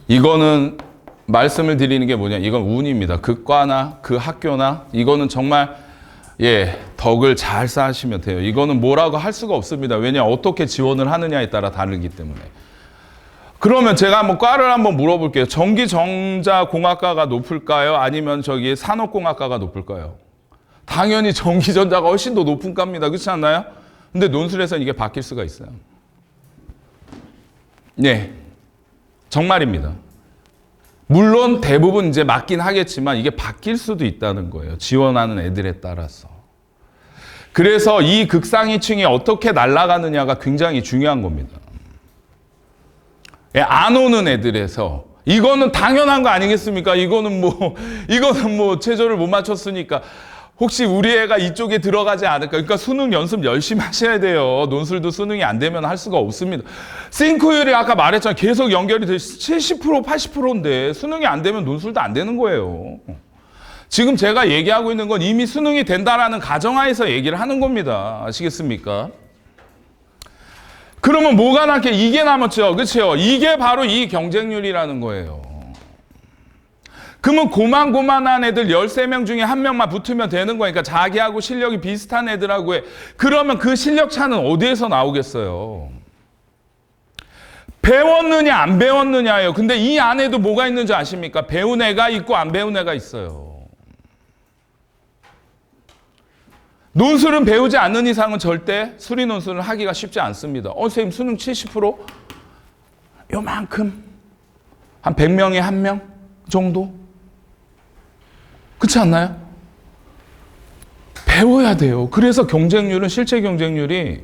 이거는 말씀을 드리는 게 뭐냐? 이건 운입니다. 그 과나 그 학교나 이거는 정말 덕을 잘 쌓으시면 돼요. 이거는 뭐라고 할 수가 없습니다. 왜냐? 어떻게 지원을 하느냐에 따라 다르기 때문에. 그러면 제가 한번 과를 한번 물어볼게요. 전기전자공학과가 높을까요? 아니면 산업공학과가 높을까요? 당연히 전기전자가 훨씬 더 높은 과입니다. 그렇지 않나요? 근데 논술에서는 이게 바뀔 수가 있어요. 네. 정말입니다. 물론 대부분 이제 맞긴 하겠지만 이게 바뀔 수도 있다는 거예요. 지원하는 애들에 따라서. 그래서 이 극상위층이 어떻게 날아가느냐가 굉장히 중요한 겁니다. 안 오는 애들에서 이거는 당연한 거 아니겠습니까? 이거는 뭐 최저를 못 맞췄으니까 혹시 우리 애가 이쪽에 들어가지 않을까? 그러니까 수능 연습 열심히 하셔야 돼요. 논술도 수능이 안 되면 할 수가 없습니다. 싱크율이 아까 말했잖아요. 계속 연결이 돼 70%, 80%인데 수능이 안 되면 논술도 안 되는 거예요. 지금 제가 얘기하고 있는 건 이미 수능이 된다라는 가정하에서 얘기를 하는 겁니다. 아시겠습니까? 그러면 뭐가 남게 이게 남았죠. 그렇죠? 이게 바로 이 경쟁률이라는 거예요. 그러면 고만고만한 애들 13명 중에 한 명만 붙으면 되는 거니까 자기하고 실력이 비슷한 애들하고 해. 그러면 그 실력 차는 어디에서 나오겠어요? 배웠느냐 안 배웠느냐예요. 근데 이 안에도 뭐가 있는지 아십니까? 배운 애가 있고 안 배운 애가 있어요. 논술은 배우지 않는 이상은 절대 수리 논술을 하기가 쉽지 않습니다. 선생님 수능 70%? 요만큼. 한 100명에 1명 정도? 그렇지 않나요? 배워야 돼요. 그래서 경쟁률은 실제 경쟁률이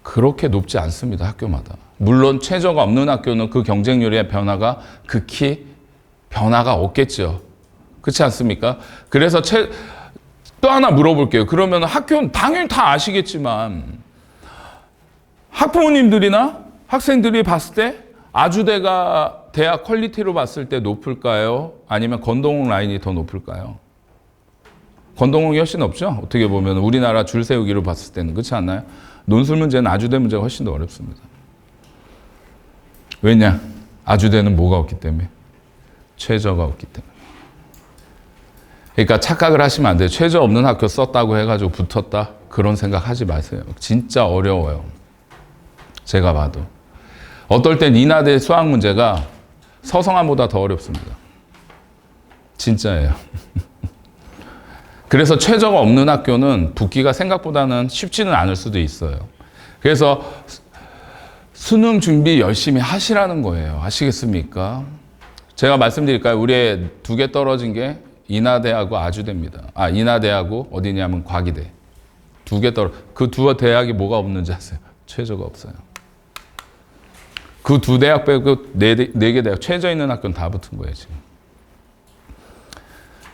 그렇게 높지 않습니다. 학교마다. 물론 최저가 없는 학교는 그 경쟁률의 변화가 극히 변화가 없겠죠. 그렇지 않습니까? 그래서 또 하나 물어볼게요. 그러면 학교는 당연히 다 아시겠지만 학부모님들이나 학생들이 봤을 때 아주대가 대학 퀄리티로 봤을 때 높을까요? 아니면 건동홍 라인이 더 높을까요? 건동홍이 훨씬 높죠? 어떻게 보면 우리나라 줄 세우기로 봤을 때는. 그렇지 않나요? 논술 문제는 아주대 문제가 훨씬 더 어렵습니다. 왜냐? 아주대는 뭐가 없기 때문에? 최저가 없기 때문에. 그러니까 착각을 하시면 안 돼요. 최저 없는 학교 썼다고 해가지고 붙었다? 그런 생각 하지 마세요. 진짜 어려워요. 제가 봐도. 어떨 땐 인하대 수학 문제가 서성함보다 더 어렵습니다. 진짜예요. 그래서 최저가 없는 학교는 붙기가 생각보다는 쉽지는 않을 수도 있어요. 그래서 수능 준비 열심히 하시라는 거예요. 아시겠습니까? 제가 말씀드릴까요? 우리 애 2개 떨어진 게 인하대하고 아주대입니다. 인하대하고 어디냐면 과기대. 2개 그 두 대학이 뭐가 없는지 아세요? 최저가 없어요. 그 2 대학 빼고 4개 대학 최저 있는 학교는 다 붙은 거예요, 지금.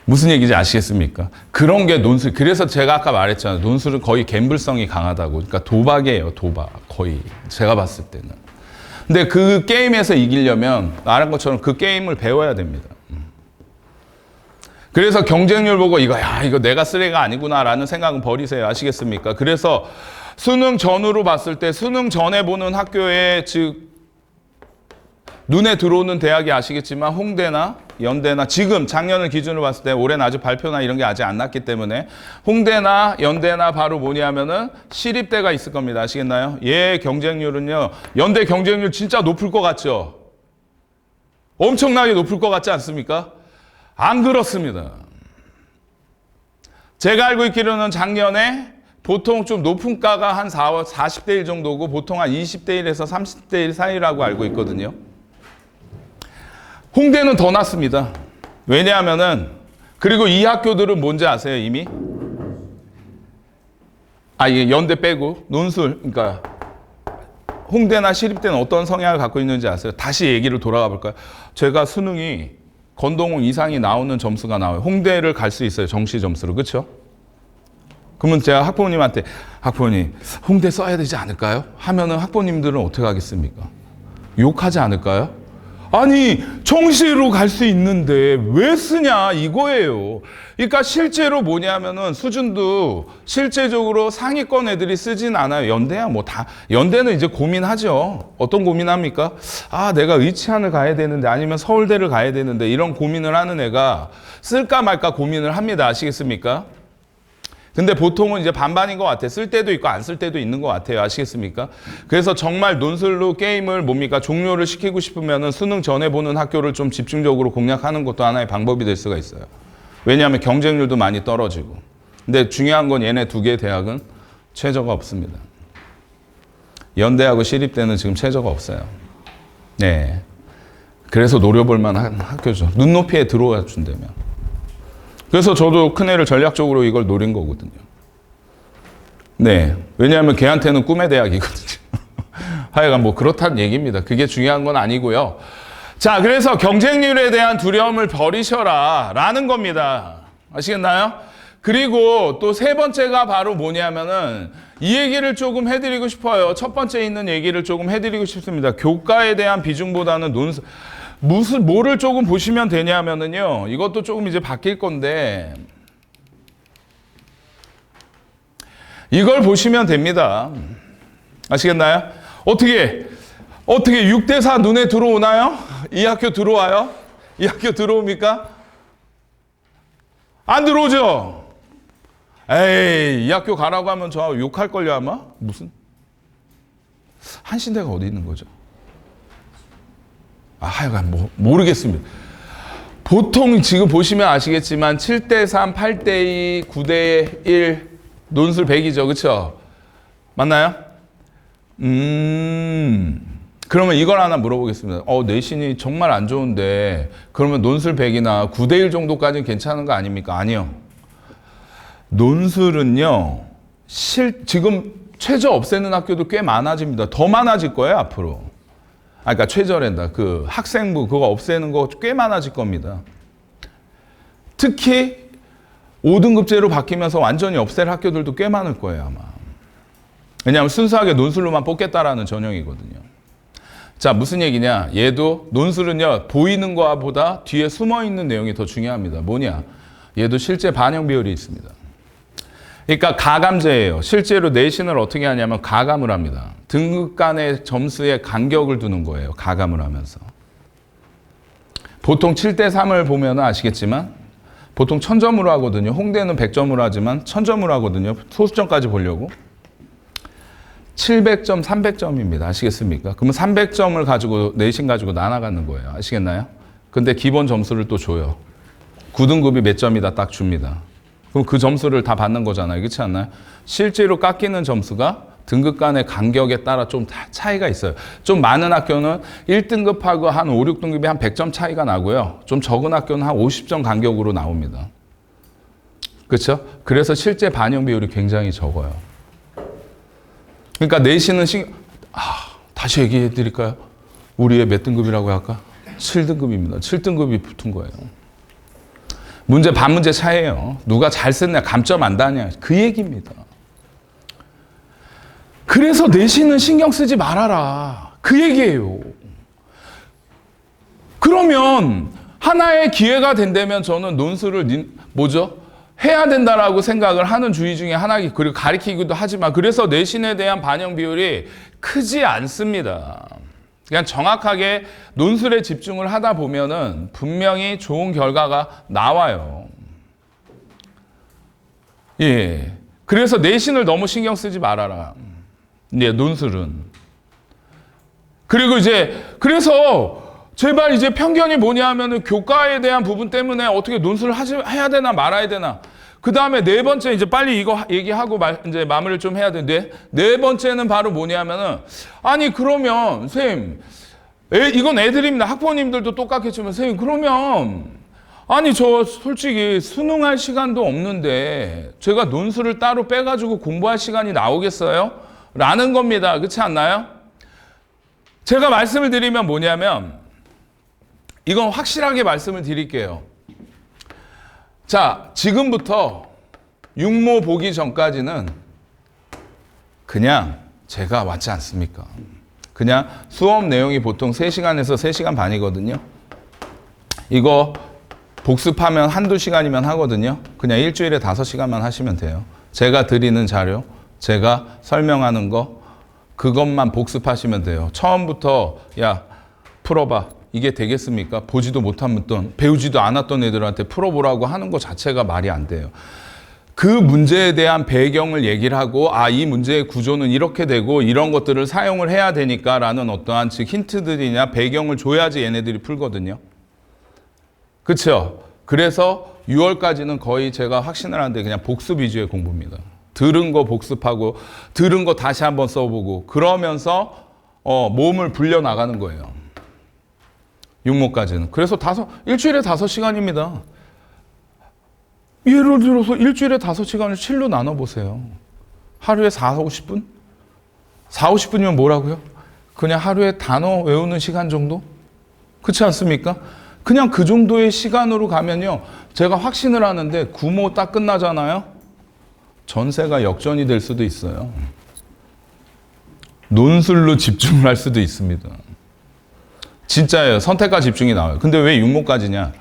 무슨 얘기인지 아시겠습니까? 그런 게 논술. 그래서 제가 아까 말했잖아요. 논술은 거의 갬블성이 강하다고. 그러니까 도박이에요, 도박. 거의. 제가 봤을 때는. 근데 그 게임에서 이기려면 말한 것처럼 그 게임을 배워야 됩니다. 그래서 경쟁률 보고 이거 내가 쓸 애가 아니구나라는 생각은 버리세요. 아시겠습니까? 그래서 수능 전후로 봤을 때 수능 전에 보는 학교에 즉 눈에 들어오는 대학이 아시겠지만 홍대나 연대나 지금 작년을 기준으로 봤을 때 올해는 아직 발표나 이런 게 아직 안 났기 때문에 홍대나 연대나 바로 뭐냐면은 시립대가 있을 겁니다. 아시겠나요? 얘 경쟁률은요. 연대 경쟁률 진짜 높을 것 같죠? 엄청나게 높을 것 같지 않습니까? 안 그렇습니다. 제가 알고 있기로는 작년에 보통 좀 높은 가가 한 40대 1 정도고 보통 한 20대 1에서 30대 1 사이라고 알고 있거든요. 홍대는 더 낮습니다. 왜냐하면은 그리고 이 학교들은 뭔지 아세요 이미? 이게 연대 빼고 논술 그러니까 홍대나 시립대는 어떤 성향을 갖고 있는지 아세요? 다시 얘기를 돌아가 볼까요? 제가 수능이 건동홍 이상이 나오는 점수가 나와요. 홍대를 갈 수 있어요. 정시 점수로. 그렇죠? 그러면 제가 학부모님한테 학부모님 홍대 써야 되지 않을까요? 하면은 학부모님들은 어떻게 하겠습니까? 욕하지 않을까요? 아니 정시로 갈 수 있는데 왜 쓰냐 이거예요. 그러니까 실제로 뭐냐면은 수준도 실제적으로 상위권 애들이 쓰진 않아요. 연대야 뭐 다 연대는 이제 고민하죠. 어떤 고민합니까? 내가 의치안을 가야 되는데 아니면 서울대를 가야 되는데 이런 고민을 하는 애가 쓸까 말까 고민을 합니다. 아시겠습니까? 근데 보통은 이제 반반인 것 같아요. 쓸 때도 있고 안 쓸 때도 있는 것 같아요. 아시겠습니까? 그래서 정말 논술로 게임을 뭡니까? 종료를 시키고 싶으면은 수능 전에 보는 학교를 좀 집중적으로 공략하는 것도 하나의 방법이 될 수가 있어요. 왜냐하면 경쟁률도 많이 떨어지고. 근데 중요한 건 얘네 두 개의 대학은 최저가 없습니다. 연대하고 시립대는 지금 최저가 없어요. 네. 그래서 노려볼 만한 학교죠. 눈높이에 들어와 준다면. 그래서 저도 큰애를 전략적으로 이걸 노린 거거든요. 네. 왜냐하면 걔한테는 꿈의 대학이거든요. 하여간 뭐 그렇다는 얘기입니다. 그게 중요한 건 아니고요. 자, 그래서 경쟁률에 대한 두려움을 버리셔라 라는 겁니다. 아시겠나요? 그리고 또 세 번째가 바로 뭐냐면은 이 얘기를 조금 해드리고 싶어요. 첫 번째 있는 얘기를 조금 해드리고 싶습니다. 교과에 대한 비중보다는 논술. 뭐를 조금 보시면 되냐면은요. 이것도 조금 이제 바뀔 건데. 이걸 보시면 됩니다. 아시겠나요? 어떻게 6대4 눈에 들어오나요? 이 학교 들어와요? 이 학교 들어옵니까? 안 들어오죠? 에이, 이 학교 가라고 하면 저 욕할걸요 아마? 무슨? 한신대가 어디 있는 거죠? 하여간 모르겠습니다. 보통 지금 보시면 아시겠지만 7대3, 8대2, 9대1 논술 100이죠. 그렇죠? 맞나요? 그러면 이걸 하나 물어보겠습니다. 내신이 정말 안 좋은데 그러면 논술 100이나 9대1 정도까지는 괜찮은 거 아닙니까? 아니요. 논술은요. 지금 최저 없애는 학교도 꽤 많아집니다. 더 많아질 거예요, 앞으로. 그러니까 최저랜다. 그 학생부 그거 없애는 거 꽤 많아질 겁니다. 특히 5등급제로 바뀌면서 완전히 없앨 학교들도 꽤 많을 거예요, 아마. 왜냐하면 순수하게 논술로만 뽑겠다라는 전형이거든요. 자, 무슨 얘기냐? 얘도 논술은요, 보이는 거보다 뒤에 숨어 있는 내용이 더 중요합니다. 뭐냐? 얘도 실제 반영 비율이 있습니다. 그러니까 가감제예요. 실제로 내신을 어떻게 하냐면 가감을 합니다. 등급 간의 점수에 간격을 두는 거예요. 가감을 하면서. 보통 7대3을 보면 아시겠지만 보통 1000점으로 하거든요. 홍대는 100점으로 하지만 1000점으로 하거든요. 소수점까지 보려고. 700점, 300점입니다. 아시겠습니까? 그러면 300점을 가지고 내신 가지고 나눠가는 거예요. 아시겠나요? 근데 기본 점수를 또 줘요. 9등급이 몇 점이다 딱 줍니다. 그럼 그 점수를 다 받는 거잖아요. 그렇지 않나요? 실제로 깎이는 점수가 등급 간의 간격에 따라 좀 차이가 있어요. 좀 많은 학교는 1등급하고 한 5, 6등급이 한 100점 차이가 나고요. 좀 적은 학교는 한 50점 간격으로 나옵니다. 그렇죠? 그래서 실제 반영 비율이 굉장히 적어요. 그러니까 내신은 다시 얘기해 드릴까요? 우리 애 몇 등급이라고 할까? 7등급입니다. 7등급이 붙은 거예요. 반문제 차이예요. 누가 잘 쓰냐, 감점 안 다냐, 그 얘기입니다. 그래서 내신은 신경 쓰지 말아라. 그 얘기예요. 그러면 하나의 기회가 된다면 저는 논술을 해야 된다라고 생각을 하는 주의 중에 하나이고 그리고 가르치기도 하지만 그래서 내신에 대한 반영 비율이 크지 않습니다. 그냥 정확하게 논술에 집중을 하다 보면은 분명히 좋은 결과가 나와요. 예. 그래서 내신을 너무 신경 쓰지 말아라. 네, 논술은. 그리고 그래서 제발 이제 편견이 뭐냐 하면은 교과에 대한 부분 때문에 어떻게 논술을 해야 되나 말아야 되나. 그 다음에 네 번째, 이제 빨리 이거 얘기하고 이제 마무리를 좀 해야 되는데, 네 번째는 바로 뭐냐면은, 아니, 그러면, 선생님, 이건 애들입니다. 학부모님들도 똑같겠지만, 선생님, 그러면, 아니, 저 솔직히 수능할 시간도 없는데, 제가 논술을 따로 빼가지고 공부할 시간이 나오겠어요? 라는 겁니다. 그렇지 않나요? 제가 말씀을 드리면 뭐냐면, 이건 확실하게 말씀을 드릴게요. 자, 지금부터 육모 보기 전까지는 그냥 제가 왔지 않습니까? 그냥 수업 내용이 보통 3시간에서 3시간 반이거든요. 이거 복습하면 한두 시간이면 하거든요. 그냥 일주일에 5시간만 하시면 돼요. 제가 드리는 자료, 제가 설명하는 거, 그것만 복습하시면 돼요. 처음부터 야, 풀어봐. 이게 되겠습니까? 보지도 못했던, 배우지도 않았던 애들한테 풀어보라고 하는 것 자체가 말이 안 돼요. 그 문제에 대한 배경을 얘기를 하고, 아, 이 문제의 구조는 이렇게 되고 이런 것들을 사용을 해야 되니까 라는 어떠한 즉 힌트들이나 배경을 줘야지 얘네들이 풀거든요. 그렇죠? 그래서 6월까지는 거의 제가 확신을 하는데 그냥 복습 위주의 공부입니다. 들은 거 복습하고 들은 거 다시 한번 써보고 그러면서 몸을 불려나가는 거예요. 육모까지는. 그래서 일주일에 5시간입니다. 예를 들어서 일주일에 5시간을 7로 나눠보세요. 하루에 4, 50분? 4, 50분이면 뭐라고요? 그냥 하루에 단어 외우는 시간 정도? 그렇지 않습니까? 그냥 그 정도의 시간으로 가면요. 제가 확신을 하는데 구모 딱 끝나잖아요. 전세가 역전이 될 수도 있어요. 논술로 집중을 할 수도 있습니다. 진짜예요. 선택과 집중이 나와요. 근데 왜 육모까지냐?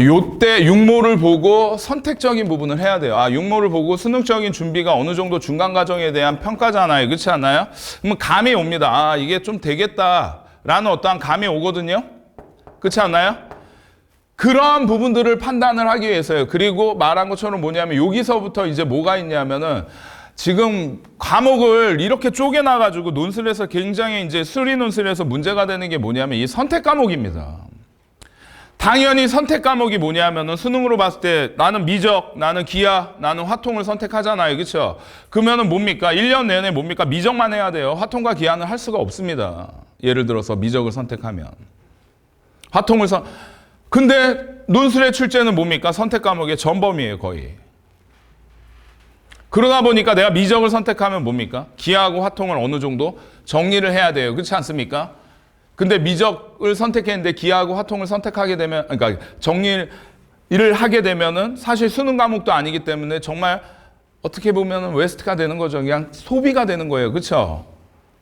요때 육모를 보고 선택적인 부분을 해야 돼요. 육모를 보고 수능적인 준비가 어느 정도 중간 과정에 대한 평가잖아요. 그렇지 않나요? 그러면 감이 옵니다. 이게 좀 되겠다라는 어떠한 감이 오거든요. 그렇지 않나요? 그러한 부분들을 판단을 하기 위해서요. 그리고 말한 것처럼 뭐냐면 여기서부터 이제 뭐가 있냐면은 지금 과목을 이렇게 쪼개놔가지고 논술에서 굉장히 이제 수리 논술에서 문제가 되는 게 뭐냐면 이 선택 과목입니다. 당연히 선택 과목이 뭐냐면은 수능으로 봤을 때 나는 미적, 나는 기하, 나는 화통을 선택하잖아요. 그렇죠? 그러면은 뭡니까? 1년 내내 뭡니까? 미적만 해야 돼요. 화통과 기하는 할 수가 없습니다. 예를 들어서 미적을 선택하면. 근데 논술의 출제는 뭡니까? 선택 과목의 전범이에요, 거의. 그러다 보니까 내가 미적을 선택하면 뭡니까? 기하하고 화통을 어느 정도 정리를 해야 돼요. 그렇지 않습니까? 근데 미적을 선택했는데 기하하고 화통을 선택하게 되면, 그러니까 정리를 하게 되면은 사실 수능 과목도 아니기 때문에 정말 어떻게 보면은 웨스트가 되는 거죠. 그냥 소비가 되는 거예요. 그렇죠?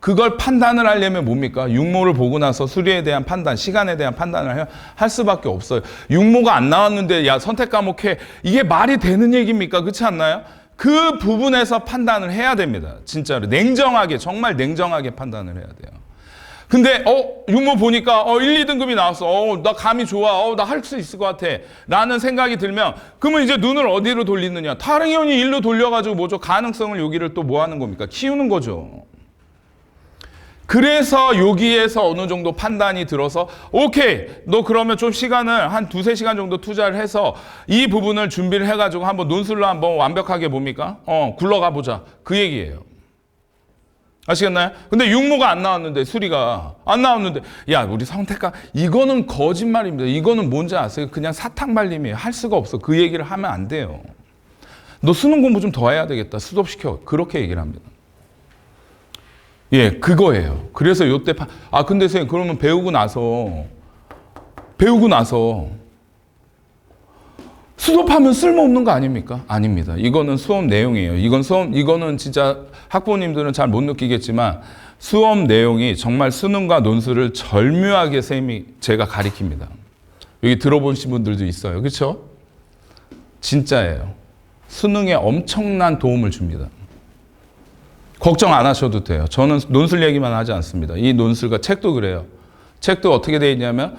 그걸 판단을 하려면 뭡니까? 육모를 보고 나서 수리에 대한 판단, 시간에 대한 판단을 할 수밖에 없어요. 육모가 안 나왔는데 야 선택 과목 해. 이게 말이 되는 얘기입니까? 그렇지 않나요? 그 부분에서 판단을 해야 됩니다. 진짜로 냉정하게, 정말 냉정하게 판단을 해야 돼요. 근데 육모 보니까 1, 2등급이 나왔어. 나 감이 좋아. 나 할 수 있을 것 같아. 라는 생각이 들면 그러면 이제 눈을 어디로 돌리느냐? 당연히 일로 돌려가지고 뭐죠? 가능성을 여기를 또 뭐 하는 겁니까? 키우는 거죠. 그래서 여기에서 어느 정도 판단이 들어서 오케이, 너 그러면 좀 시간을 한 2-3시간 정도 투자를 해서 이 부분을 준비를 해가지고 한번 논술로 한번 완벽하게 뭡니까? 굴러가 보자. 그 얘기예요. 아시겠나요? 근데 육모가 안 나왔는데, 수리가 안 나왔는데, 야, 우리 선택과 이거는 거짓말입니다. 이거는 뭔지 아세요? 그냥 사탕 발림이에요. 할 수가 없어. 그 얘기를 하면 안 돼요. 너 수능 공부 좀 더 해야 되겠다. 수습시켜. 그렇게 얘기를 합니다. 예, 그거예요. 그래서 요때 근데 선생님 그러면 배우고 나서 수습하면 쓸모없는 거 아닙니까? 아닙니다. 이거는 수업 내용이에요. 이거는 진짜 학부모님들은 잘 못 느끼겠지만 수업 내용이 정말 수능과 논술을 절묘하게 제가 가리킵니다. 여기 들어보신 분들도 있어요. 그렇죠? 진짜예요. 수능에 엄청난 도움을 줍니다. 걱정 안 하셔도 돼요. 저는 논술 얘기만 하지 않습니다. 이 논술과 책도 그래요. 책도 어떻게 되어 있냐면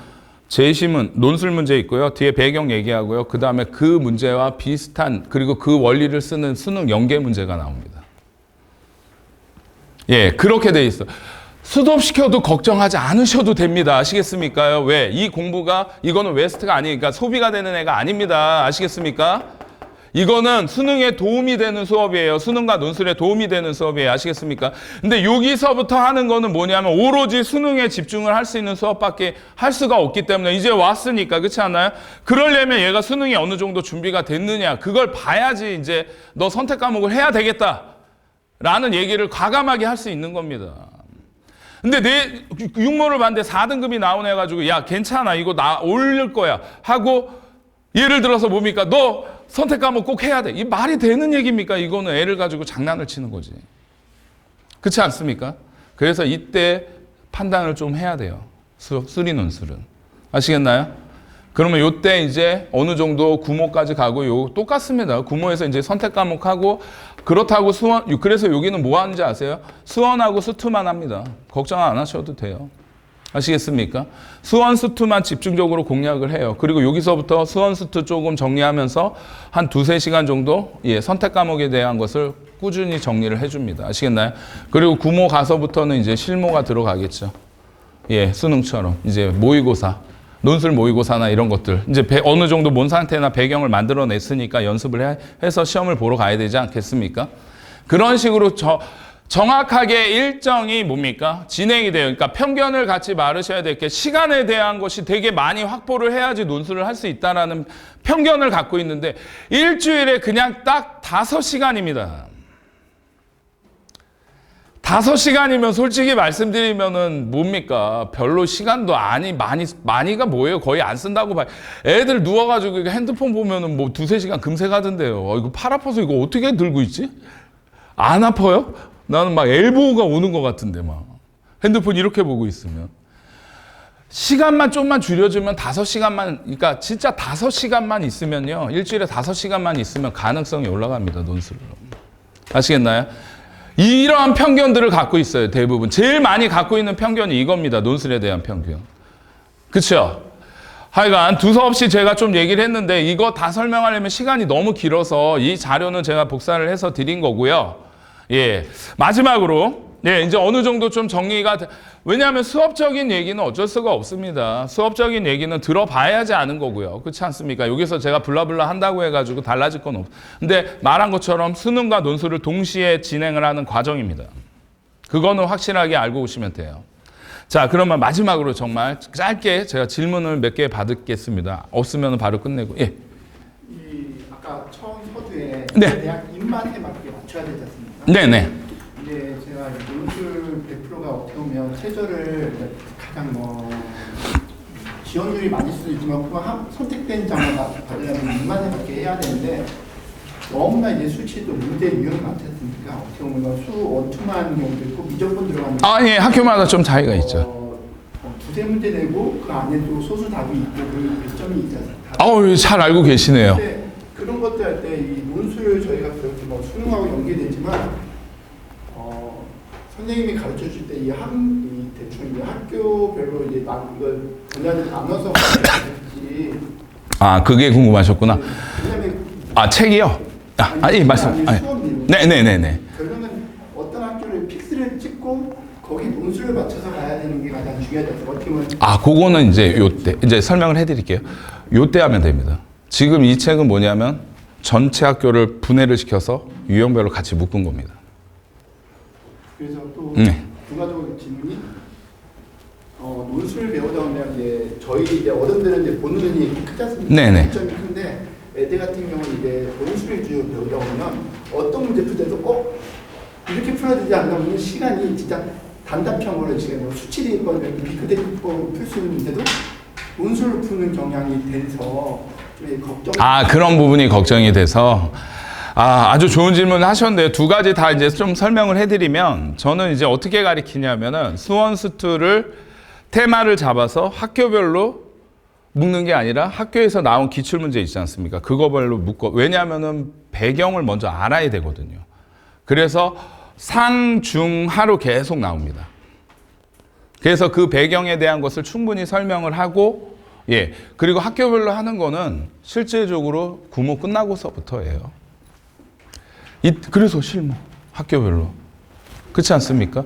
제시문, 논술 문제 있고요. 뒤에 배경 얘기하고요. 그 다음에 그 문제와 비슷한 그리고 그 원리를 쓰는 수능 연계 문제가 나옵니다. 예, 그렇게 돼 있어. 수습시켜도 걱정하지 않으셔도 됩니다. 아시겠습니까? 왜? 이 공부가 이거는 웨스트가 아니니까 소비가 되는 애가 아닙니다. 아시겠습니까? 이거는 수능에 도움이 되는 수업이에요. 수능과 논술에 도움이 되는 수업이에요. 아시겠습니까? 근데 여기서부터 하는 거는 뭐냐면 오로지 수능에 집중을 할 수 있는 수업밖에 할 수가 없기 때문에 이제 왔으니까 그렇지 않아요? 그러려면 얘가 수능이 어느 정도 준비가 됐느냐 그걸 봐야지 이제 너 선택 과목을 해야 되겠다라는 얘기를 과감하게 할 수 있는 겁니다. 근데 내 육모를 봤는데 4등급이 나오네 해가지고 야 괜찮아 이거 나 올릴 거야 하고 예를 들어서 뭡니까? 너 선택 과목 꼭 해야 돼. 이 말이 되는 얘기입니까? 이거는 애를 가지고 장난을 치는 거지. 그렇지 않습니까? 그래서 이때 판단을 좀 해야 돼요. 수리 논술은. 아시겠나요? 그러면 요때 이제 어느 정도 구모까지 가고 요 똑같습니다. 구모에서 이제 선택 과목하고 그렇다고 수원 그래서 여기는 뭐 하는지 아세요? 수원하고 수투만 합니다. 걱정 안 하셔도 돼요. 아시겠습니까? 수원 수투만 집중적으로 공략을 해요. 그리고 여기서부터 수원 수투 조금 정리하면서 한 2-3시간 정도 선택 과목에 대한 것을 꾸준히 정리를 해줍니다. 아시겠나요? 그리고 구모 가서부터는 이제 실모가 들어가겠죠. 수능처럼 이제 모의고사, 논술 모의고사나 이런 것들 이제 어느 정도 뭔 상태나 배경을 만들어냈으니까 연습을 해서 시험을 보러 가야 되지 않겠습니까? 그런 식으로 정확하게 일정이 뭡니까? 진행이 돼요. 그러니까 편견을 갖지 말으셔야 될 게 시간에 대한 것이 되게 많이 확보를 해야지 논술을 할 수 있다라는 편견을 갖고 있는데 일주일에 그냥 딱 5시간입니다. 5시간이면 솔직히 말씀드리면은 뭡니까? 별로 시간도 많이가 뭐예요? 거의 안 쓴다고 봐요. 애들 누워가지고 핸드폰 보면은 뭐 2-3시간 금세 가던데요. 이거 팔 아파서 이거 어떻게 들고 있지? 안 아파요? 나는 막 엘보가 오는 것 같은데 막 핸드폰 이렇게 보고 있으면 시간만 좀만 줄여주면 5시간만 그러니까 진짜 5시간만 있으면요 일주일에 5시간만 있으면 가능성이 올라갑니다 논술로. 아시겠나요? 이러한 편견들을 갖고 있어요 대부분. 제일 많이 갖고 있는 편견이 이겁니다. 논술에 대한 편견. 그렇죠? 하여간 두서없이 제가 좀 얘기를 했는데 이거 다 설명하려면 시간이 너무 길어서 이 자료는 제가 복사를 해서 드린 거고요. 마지막으로 이제 어느 정도 좀 정리가 왜냐하면 수업적인 얘기는 어쩔 수가 없습니다. 수업적인 얘기는 들어봐야지 아는 거고요. 그렇지 않습니까? 여기서 제가 블라블라 한다고 해가지고 달라질 건 없어요. 근데 말한 것처럼 수능과 논술을 동시에 진행을 하는 과정입니다. 그거는 확실하게 알고 오시면 돼요. 자, 그러면 마지막으로 정말 짧게 제가 질문을 몇 개 받겠습니다. 없으면 바로 끝내고. 아까 처음 서두에 네. 대학 입맛에 맞게 맞춰야 되지 않습니까? 네네. 근데 제가 논술 100%가 어떻게 보면 최저를 가장 지원율이 많을 수도 있지만 선택된 장을 받으려면 입맛에 맞게 해야 되는데 너무나 이제 수치도 문제 유형이 많지 않습니까? 어떻게 보면 원투만 경우도 있고 미적분 들어가는 학교마다 좀 차이가 있죠. 2-3문제 내고 그 안에 또 소수 답이 있고 그 배점이 있지 않습니까? 잘 알고 계시네요. 그런 것들 할 때 이 논술 저희가 그렇게 수능하고 연계되지만 선생님이 가르쳐 줄 때 대충 이 학교별로 이제 이걸 분야를 나눠서 가르치지. 그게 궁금하셨구나. 왜냐면 책이요? 말씀. 수업 내용. 네네네네. 결론은 어떤 학교를 픽스를 찍고 거기 논술을 맞춰서 가야 되는 게 가장 중요하지 않습니까? 어떻게 보면 그거는 이제 요때 이제 설명을 해드릴게요. 요때 하면 됩니다. 지금 이 책은 뭐냐면 전체 학교를 분해를 시켜서 유형별로 같이 묶은 겁니다. 그래서 또 부가적으로 질문이 논술을 배우다 보면 이제 저희 이제 어른들은 이제 보는 눈이 크지 않습니까? 네네. 점이 큰데 애들 같은 경우는 이제 논술을 배우다 보면 어떤 문제 풀 때도 이렇게 풀어야 되지 않나 보면 시간이 진짜 단답형으로 지금 수치대입법, 비크대입법 풀 수 있는 문제도 논술을 푸는 경향이 돼서 걱정. 그런 부분이 걱정이 돼서. 아주 좋은 질문을 하셨는데요. 2가지 다 이제 좀 설명을 해드리면 저는 이제 어떻게 가르치냐면은 수원 수투를 테마를 잡아서 학교별로 묶는 게 아니라 학교에서 나온 기출문제 있지 않습니까? 그거별로 묶어. 왜냐하면은 배경을 먼저 알아야 되거든요. 그래서 상, 중, 하로 계속 나옵니다. 그래서 그 배경에 대한 것을 충분히 설명을 하고 그리고 학교별로 하는 거는 실제적으로 구모 끝나고서부터예요. 그래서 실무 학교별로 그렇지 않습니까?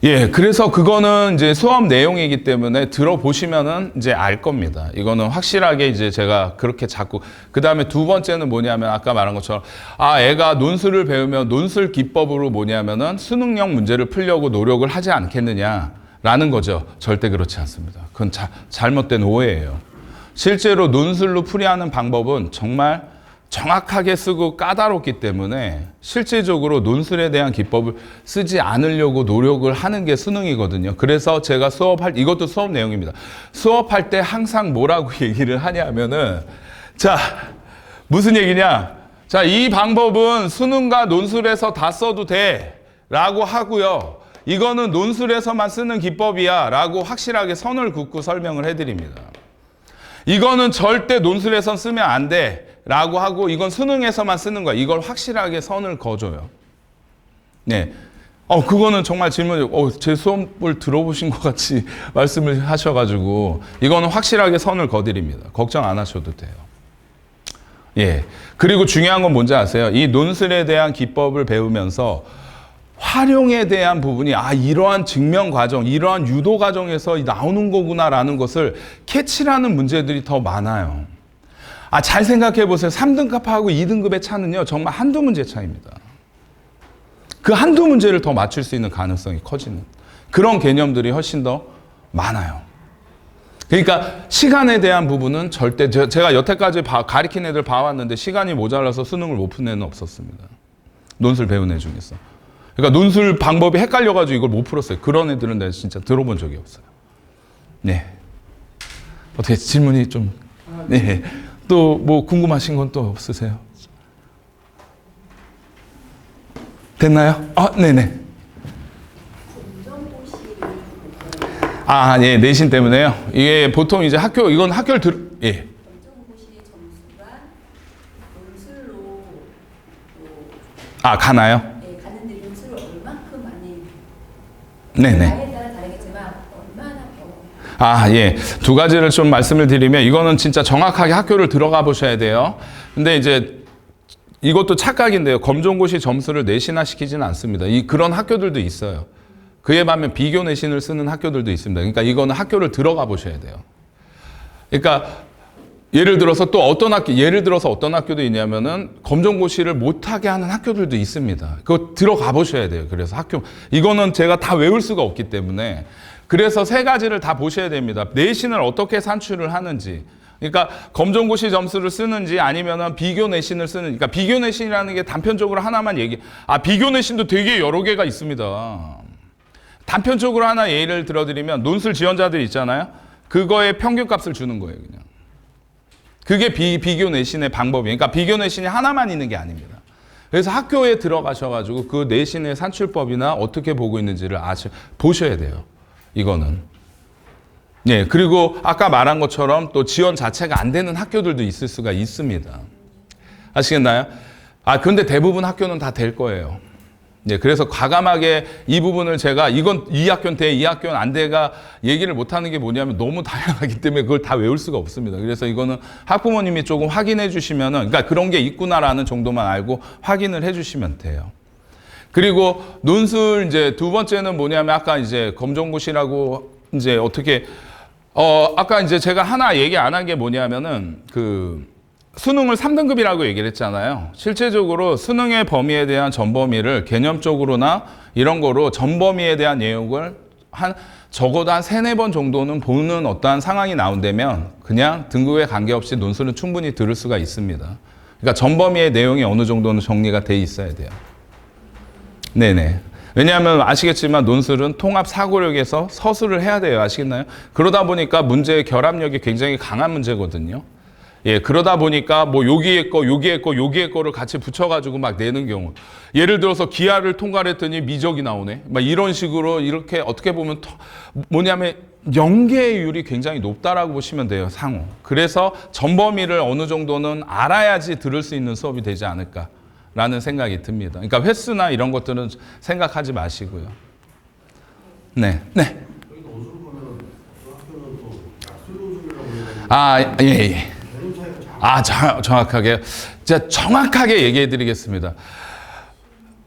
예, 그래서 그거는 이제 수업 내용이기 때문에 들어보시면은 이제 알 겁니다. 이거는 확실하게 이제 제가 그렇게 자꾸, 그 다음에 두 번째는 뭐냐면 아까 말한 것처럼, 애가 논술을 배우면 논술 기법으로 뭐냐면은 수능형 문제를 풀려고 노력을 하지 않겠느냐라는 거죠. 절대 그렇지 않습니다. 그건 잘못된 오해예요. 실제로 논술로 풀이하는 방법은 정말 정확하게 쓰고 까다롭기 때문에 실질적으로 논술에 대한 기법을 쓰지 않으려고 노력을 하는 게 수능이거든요. 그래서 제가 이것도 수업 내용입니다. 수업할 때 항상 뭐라고 얘기를 하냐면은, 자, 무슨 얘기냐? 자, 이 방법은 수능과 논술에서 다 써도 돼. 라고 하고요. 이거는 논술에서만 쓰는 기법이야. 라고 확실하게 선을 긋고 설명을 해드립니다. 이거는 절대 논술에선 쓰면 안 돼. 라고 하고 이건 수능에서만 쓰는 거야. 이걸 확실하게 선을 그어줘요. 네. 그거는 정말 질문이, 제 수업을 들어보신 것 같이 말씀을 하셔가지고 이거는 확실하게 선을 그어드립니다. 걱정 안 하셔도 돼요. 예. 그리고 중요한 건 뭔지 아세요? 이 논술에 대한 기법을 배우면서 활용에 대한 부분이 이러한 증명 과정, 이러한 유도 과정에서 나오는 거구나라는 것을 캐치라는 문제들이 더 많아요. 잘 생각해 보세요. 3등급하고 2등급의 차는요, 정말 한두 문제 차이입니다. 그 한두 문제를 더 맞출 수 있는 가능성이 커지는 그런 개념들이 훨씬 더 많아요. 그러니까 시간에 대한 부분은 절대, 제가 여태까지 가르친 애들 봐왔는데 시간이 모자라서 수능을 못 푼 애는 없었습니다. 논술 배운 애 중에서. 그러니까 논술 방법이 헷갈려가지고 이걸 못 풀었어요. 그런 애들은 내가 진짜 들어본 적이 없어요. 네. 어떻게 질문이 좀, 네. 또 뭐 궁금하신 건 또 없으세요? 됐나요? 네네. 예, 내신 때문에요. 이게 보통 이제 이건 학교를 예. 검정고시 점수가 논술로 가나요? 네, 가는데 논술을 얼마큼 많이 네네. 나이에 따라 다르겠지만 얼마나 예. 두 가지를 좀 말씀을 드리면 이거는 진짜 정확하게 학교를 들어가 보셔야 돼요. 근데 이제 이것도 착각인데요. 검정고시 점수를 내신화 시키지는 않습니다. 그런 학교들도 있어요. 그에 반면 비교 내신을 쓰는 학교들도 있습니다. 그러니까 이거는 학교를 들어가 보셔야 돼요. 그러니까 예를 들어서 어떤 학교도 있냐면은 검정고시를 못하게 하는 학교들도 있습니다. 그거 들어가 보셔야 돼요. 그래서 이거는 제가 다 외울 수가 없기 때문에 그래서 세 가지를 다 보셔야 됩니다. 내신을 어떻게 산출을 하는지. 그러니까 검정고시 점수를 쓰는지 아니면은 비교 내신을 쓰는지. 그러니까 비교 내신이라는 게 단편적으로 하나만 비교 내신도 되게 여러 개가 있습니다. 단편적으로 하나 예를 들어드리면 논술 지원자들 있잖아요. 그거의 평균값을 주는 거예요, 그냥. 그게 비교 내신의 방법이에요. 그러니까 비교 내신이 하나만 있는 게 아닙니다. 그래서 학교에 들어가셔가지고 그 내신의 산출법이나 어떻게 보고 있는지를 보셔야 돼요. 이거는. 네, 그리고 아까 말한 것처럼 또 지원 자체가 안 되는 학교들도 있을 수가 있습니다. 아시겠나요? 근데 대부분 학교는 다 될 거예요. 네, 그래서 과감하게 이 부분을 제가 이건 이 학교는 돼, 이 학교는 안 돼가 얘기를 못하는 게 뭐냐면 너무 다양하기 때문에 그걸 다 외울 수가 없습니다. 그래서 이거는 학부모님이 조금 확인해 주시면은, 그러니까 그런 게 있구나라는 정도만 알고 확인을 해 주시면 돼요. 그리고 논술 이제 두 번째는 뭐냐면 아까 이제 검정고시라고 이제 어떻게 아까 이제 제가 하나 얘기 안 한 게 뭐냐면은 수능을 3등급이라고 얘기를 했잖아요. 실제적으로 수능의 범위에 대한 전범위를 개념적으로나 이런 거로 전범위에 대한 내용을 적어도 한 3-4번 정도는 보는 어떠한 상황이 나온다면 그냥 등급에 관계없이 논술은 충분히 들을 수가 있습니다. 그러니까 전범위의 내용이 어느 정도는 정리가 돼 있어야 돼요. 네네. 왜냐하면 아시겠지만 논술은 통합 사고력에서 서술을 해야 돼요. 아시겠나요? 그러다 보니까 문제의 결합력이 굉장히 강한 문제거든요. 예, 그러다 보니까 뭐 여기에 거를 같이 붙여가지고 막 내는 경우. 예를 들어서 기하를 통과를 했더니 미적이 나오네. 막 이런 식으로 이렇게 어떻게 보면 뭐냐면 연계율이 굉장히 높다라고 보시면 돼요, 상호. 그래서 전범위를 어느 정도는 알아야지 들을 수 있는 수업이 되지 않을까라는 생각이 듭니다. 그러니까 횟수나 이런 것들은 생각하지 마시고요. 네. 예. 정확하게. 제가 정확하게 얘기해 드리겠습니다.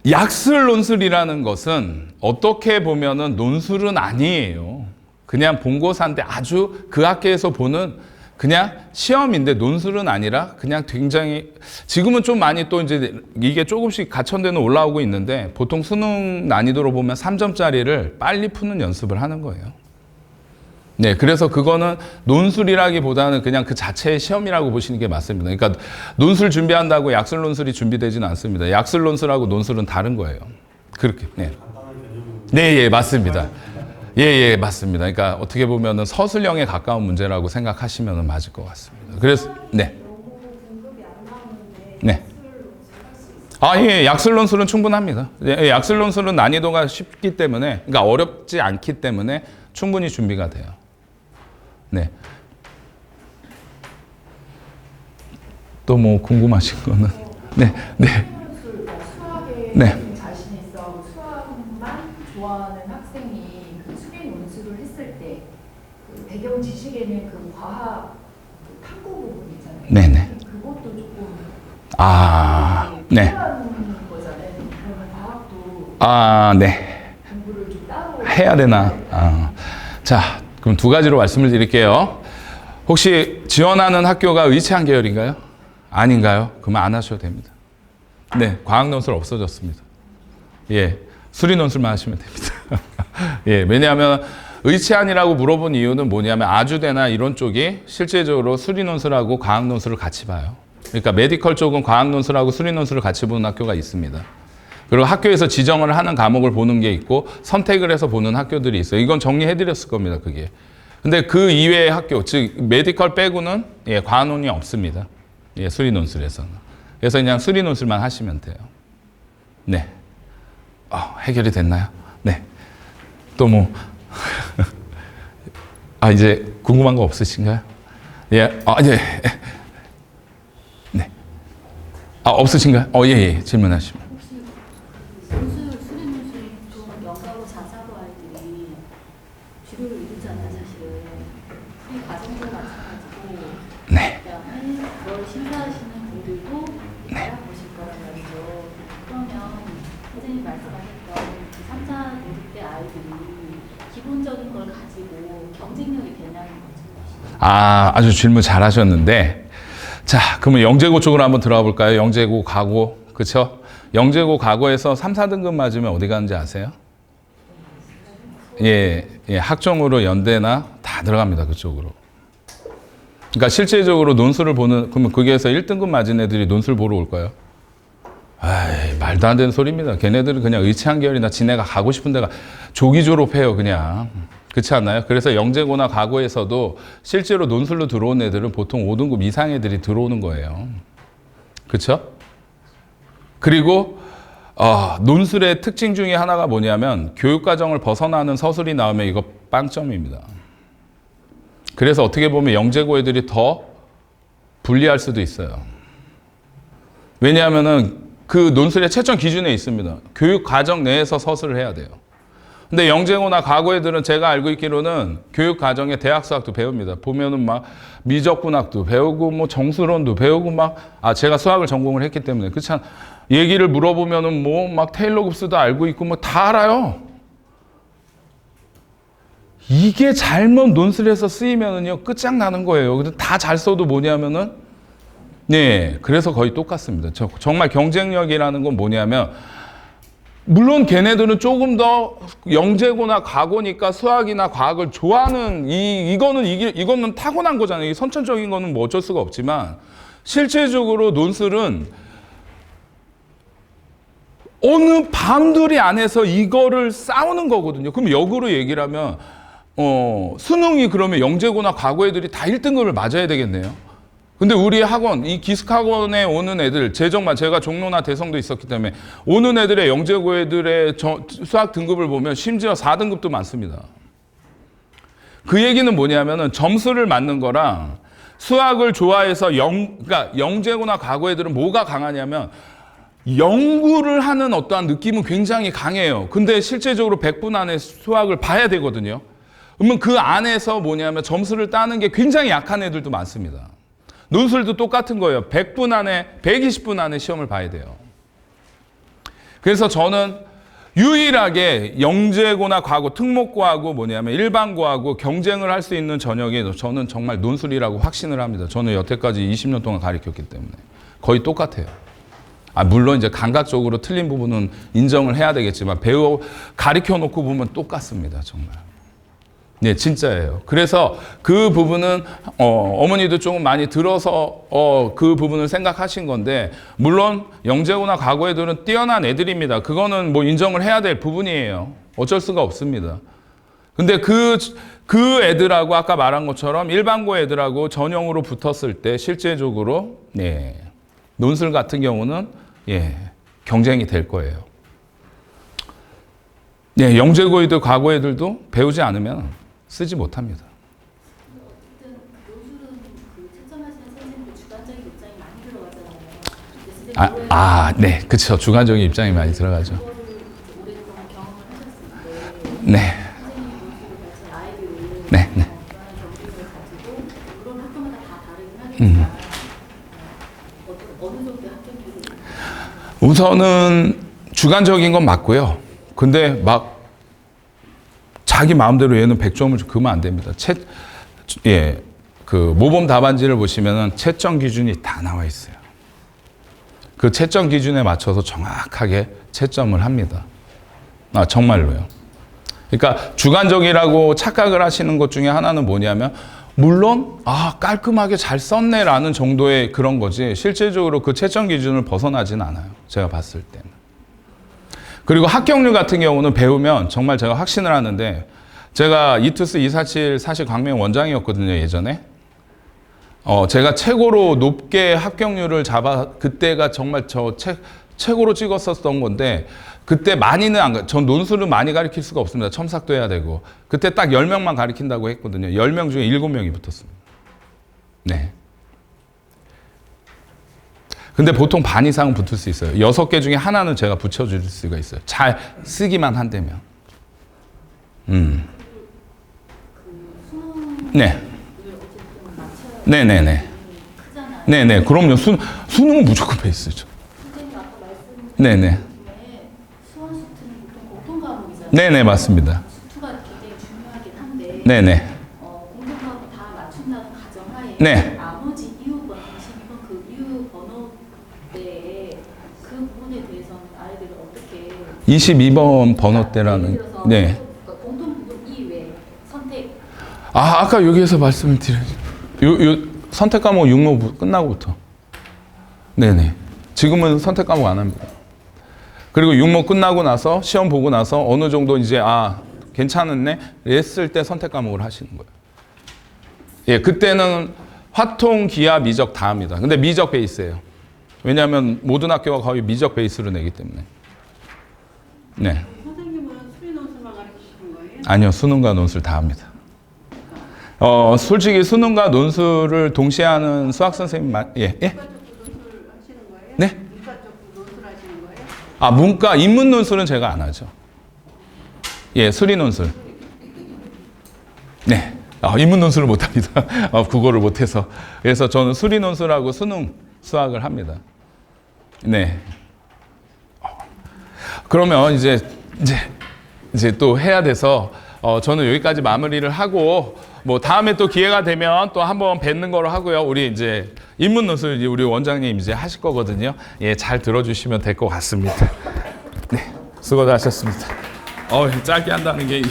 약술 논술이라는 것은 어떻게 보면은 논술은 아니에요. 그냥 본고사인데 아주 그 학교에서 보는 그냥 시험인데 논술은 아니라 그냥 굉장히 지금은 좀 많이 또 이제 이게 조금씩 가천대는 올라오고 있는데 보통 수능 난이도로 보면 3점짜리를 빨리 푸는 연습을 하는 거예요. 네, 그래서 그거는 논술이라기보다는 그냥 그 자체의 시험이라고 보시는 게 맞습니다. 그러니까 논술 준비한다고 약술 논술이 준비되지는 않습니다. 약술 논술하고 논술은 다른 거예요. 그렇게. 네. 네, 예, 맞습니다. 예, 예, 맞습니다. 그러니까 어떻게 보면은 서술형에 가까운 문제라고 생각하시면 맞을 것 같습니다. 그래서, 네. 네. 아, 예, 약술 논술은 충분합니다. 예, 약술 논술은 난이도가 쉽기 때문에, 그러니까 어렵지 않기 때문에 충분히 준비가 돼요. 네. 또 뭐 궁금하신 거는? 네, 네. 수학에 네. 자신 있어 수학만 좋아하는 학생이 그 수행 논술을 했을 때 그 배경 지식에는 그 과학 그 탐구 부분 있잖아요. 네네. 그것도 조금 네. 필요한 거잖아요. 그러면 과학도 아, 네. 공부를 좀 따로 해야 되나? 자, 그럼 두 가지로 말씀을 드릴게요. 혹시 지원하는 학교가 의체한 계열인가요? 아닌가요? 그러면 안 하셔도 됩니다. 네, 과학 논술 없어졌습니다. 예, 수리 논술만 하시면 됩니다. 예, 왜냐하면 의체한이라고 물어본 이유는 뭐냐면 아주대나 이런 쪽이 실제적으로 수리 논술하고 과학 논술을 같이 봐요. 그러니까 메디컬 쪽은 과학 논술하고 수리 논술을 같이 보는 학교가 있습니다. 그리고 학교에서 지정을 하는 과목을 보는 게 있고 선택을 해서 보는 학교들이 있어요. 이건 정리해드렸을 겁니다, 그게. 근데 그 이외의 학교, 즉 메디컬 빼고는 예, 과논이 없습니다. 예, 수리 논술에서는. 그래서 그냥 수리 논술만 하시면 돼요. 네. 해결이 됐나요? 네. 또 뭐 이제 궁금한 거 없으신가요? 예. 예. 네. 없으신가요? 예. 질문하시면. 수리 논술이 좀 영가고 자사고 아이들이 주류를 이루잖아요, 사실은. 이 과정도 마찬가지고. 네. 그다음에 그걸 심사하시는 분들도 알아보실 거란 말이죠. 그러면 선생님 말씀하셨던 그 3차 모집 때 아이들이 기본적인 걸 가지고 경쟁력이 되냐는 거죠. 아주 질문 잘하셨는데, 자, 그러면 영재고 쪽으로 한번 들어가 볼까요? 영재고, 가고, 그쵸? 영재고, 가고에서 3, 4등급 맞으면 어디 가는지 아세요? 예, 학종으로 연대나 다 들어갑니다, 그쪽으로. 그러니까 실제적으로 논술을 보는, 그러면 거기에서 1등급 맞은 애들이 논술 보러 올까요? 말도 안 되는 소리입니다. 걔네들은 그냥 의체한 계열이나 지네가 가고 싶은 데가 조기 졸업해요, 그냥. 그렇지 않나요? 그래서 영재고나 가고에서도 실제로 논술로 들어온 애들은 보통 5등급 이상 애들이 들어오는 거예요. 그렇죠? 그리고 논술의 특징 중에 하나가 뭐냐면 교육과정을 벗어나는 서술이 나오면 이거 빵점입니다. 그래서 어떻게 보면 영재고 애들이 더 불리할 수도 있어요. 왜냐하면은 그 논술의 채점 기준에 있습니다. 교육과정 내에서 서술을 해야 돼요. 근데 영재고나 가고 애들은 제가 알고 있기로는 교육과정에 대학 수학도 배웁니다. 보면은 막 미적분학도 배우고 뭐 정수론도 배우고 막 제가 수학을 전공을 했기 때문에 그렇잖아. 얘기를 물어보면은 뭐 막 테일러 굽스도 알고 있고 뭐 다 알아요. 이게 잘못 논술에서 쓰이면은요 끝장나는 거예요. 근데 다 잘 써도 뭐냐면은 네, 그래서 거의 똑같습니다. 정말 경쟁력이라는 건 뭐냐면 물론 걔네들은 조금 더 영재고나 가고니까 수학이나 과학을 좋아하는 이거는 타고난 거잖아요. 이 선천적인 거는 뭐 어쩔 수가 없지만 실제적으로 논술은 어느 밤들이 안에서 이거를 싸우는 거거든요. 그럼 역으로 얘기를 하면 수능이 그러면 영재고나 과고 애들이 다 1등급을 맞아야 되겠네요. 근데 우리 학원, 이 기숙학원에 오는 애들, 제가 종로나 대성도 있었기 때문에 오는 애들의 영재고 애들의 수학 등급을 보면 심지어 4등급도 많습니다. 그 얘기는 뭐냐면은 점수를 맞는 거랑 수학을 좋아해서 그러니까 영재고나 과거 애들은 뭐가 강하냐면 연구를 하는 어떠한 느낌은 굉장히 강해요. 근데 실제적으로 100분 안에 수학을 봐야 되거든요. 그러면 그 안에서 뭐냐면 점수를 따는 게 굉장히 약한 애들도 많습니다. 논술도 똑같은 거예요. 100분 안에, 120분 안에 시험을 봐야 돼요. 그래서 저는 유일하게 영재고나 과고, 특목고하고 뭐냐면 일반고하고 경쟁을 할 수 있는 전형이 저는 정말 논술이라고 확신을 합니다. 저는 여태까지 20년 동안 가르쳤기 때문에 거의 똑같아요. 물론 이제 감각적으로 틀린 부분은 인정을 해야 되겠지만 가르쳐 놓고 보면 똑같습니다. 정말. 네, 진짜예요. 그래서 그 부분은 어머니도 조금 많이 들어서 그 부분을 생각하신 건데, 물론 영재고나 과거 애들은 뛰어난 애들입니다. 그거는 뭐 인정을 해야 될 부분이에요. 어쩔 수가 없습니다. 근데 그 애들하고 아까 말한 것처럼 일반고 애들하고 전형으로 붙었을 때 실제적으로 논술 같은 경우는 경쟁이 될 거예요. 영재고 애들, 과거 애들도 배우지 않으면 쓰지 못합니다. 어쨌든 논술은 그 채점하시는 선생님들 주관적인 입장이 많이 들어가잖아요. 네, 그렇죠. 주관적인 입장이 많이 들어가죠. 그거를 오랫동안 경험을 하셨을 때 네, 선생님이 논술을 가르친 아이들을 네, 네. 그런 경쟁을 가지고 물론 학교마다 다 다르긴 하겠지만 어느 정도의 합격률을 우선은 주관적인 건 맞고요. 근데 막 자기 마음대로 얘는 100점을 그러면 안 됩니다. 그 모범 답안지를 보시면은 채점 기준이 다 나와 있어요. 그 채점 기준에 맞춰서 정확하게 채점을 합니다. 정말로요. 그러니까 주관적이라고 착각을 하시는 것 중에 하나는 뭐냐면, 물론 깔끔하게 잘 썼네라는 정도의 그런 거지 실질적으로 그 채점 기준을 벗어나지는 않아요. 제가 봤을 때는. 그리고 합격률 같은 경우는 배우면 정말 제가 확신을 하는데, 제가 이투스 247 사실 광명 원장이었거든요, 예전에. 제가 최고로 높게 합격률을 그때가 정말 최고로 찍었었던 건데, 그때 많이는 전 논술은 많이 가르칠 수가 없습니다. 첨삭도 해야 되고. 그때 딱 10명만 가르친다고 했거든요. 10명 중에 7명이 붙었습니다. 네. 근데 보통 반 이상은 붙을 수 있어요. 6개 중에 하나는 제가 붙여줄 수가 있어요. 잘 쓰기만 한다면. 네. 네네네. 네네. 그럼요. 수능은 무조건 베이스죠. 선생님 아까 말씀드린 네네. 중에 수원 수투는 보통 공통 과목이잖아요. 네네, 맞습니다. 수투가 굉장히 중요하긴 한데 네네. 공통 과목 다 맞춘다는 가정하에 네. 나머지 이유 번호, 그 이유 번호 때에 그 부분에 대해서는 아이들을 어떻게 22번 번호대라는. 예를 들어서 네. 그러니까 공통 부분 이외 선택 아까 여기에서 말씀을 드려야죠. 선택 과목 6모 끝나고부터. 네네. 지금은 선택 과목 안 합니다. 그리고 6모 끝나고 나서 시험 보고 나서 어느 정도 이제 괜찮았네 했을 때 선택 과목을 하시는 거예요. 그때는 화통, 기하, 미적 다 합니다. 근데 미적 베이스예요. 왜냐하면 모든 학교가 거의 미적 베이스로 내기 때문에. 네. 선생님은 수리 논술만 가르치시는 거예요? 아니요, 수능과 논술 다 합니다. 솔직히 수능과 논술을 동시에 하는 수학 선생님 예? 문과 쪽도 논술 하시는 거예요? 네? 문과 쪽도 논술 하시는 거예요? 문과 인문 논술은 제가 안 하죠. 수리 논술. 네. 인문 논술을 못 합니다. 국어를 못 해서. 그래서 저는 수리 논술하고 수능 수학을 합니다. 네. 그러면 이제 또 해야 돼서 저는 여기까지 마무리를 하고, 뭐 다음에 또 기회가 되면 또 한번 뵙는 거로 하고요. 우리 이제 인문 논술 우리 원장님 이제 하실 거거든요. 잘 들어주시면 될 것 같습니다. 네, 수고하셨습니다. 짧게 한다는 게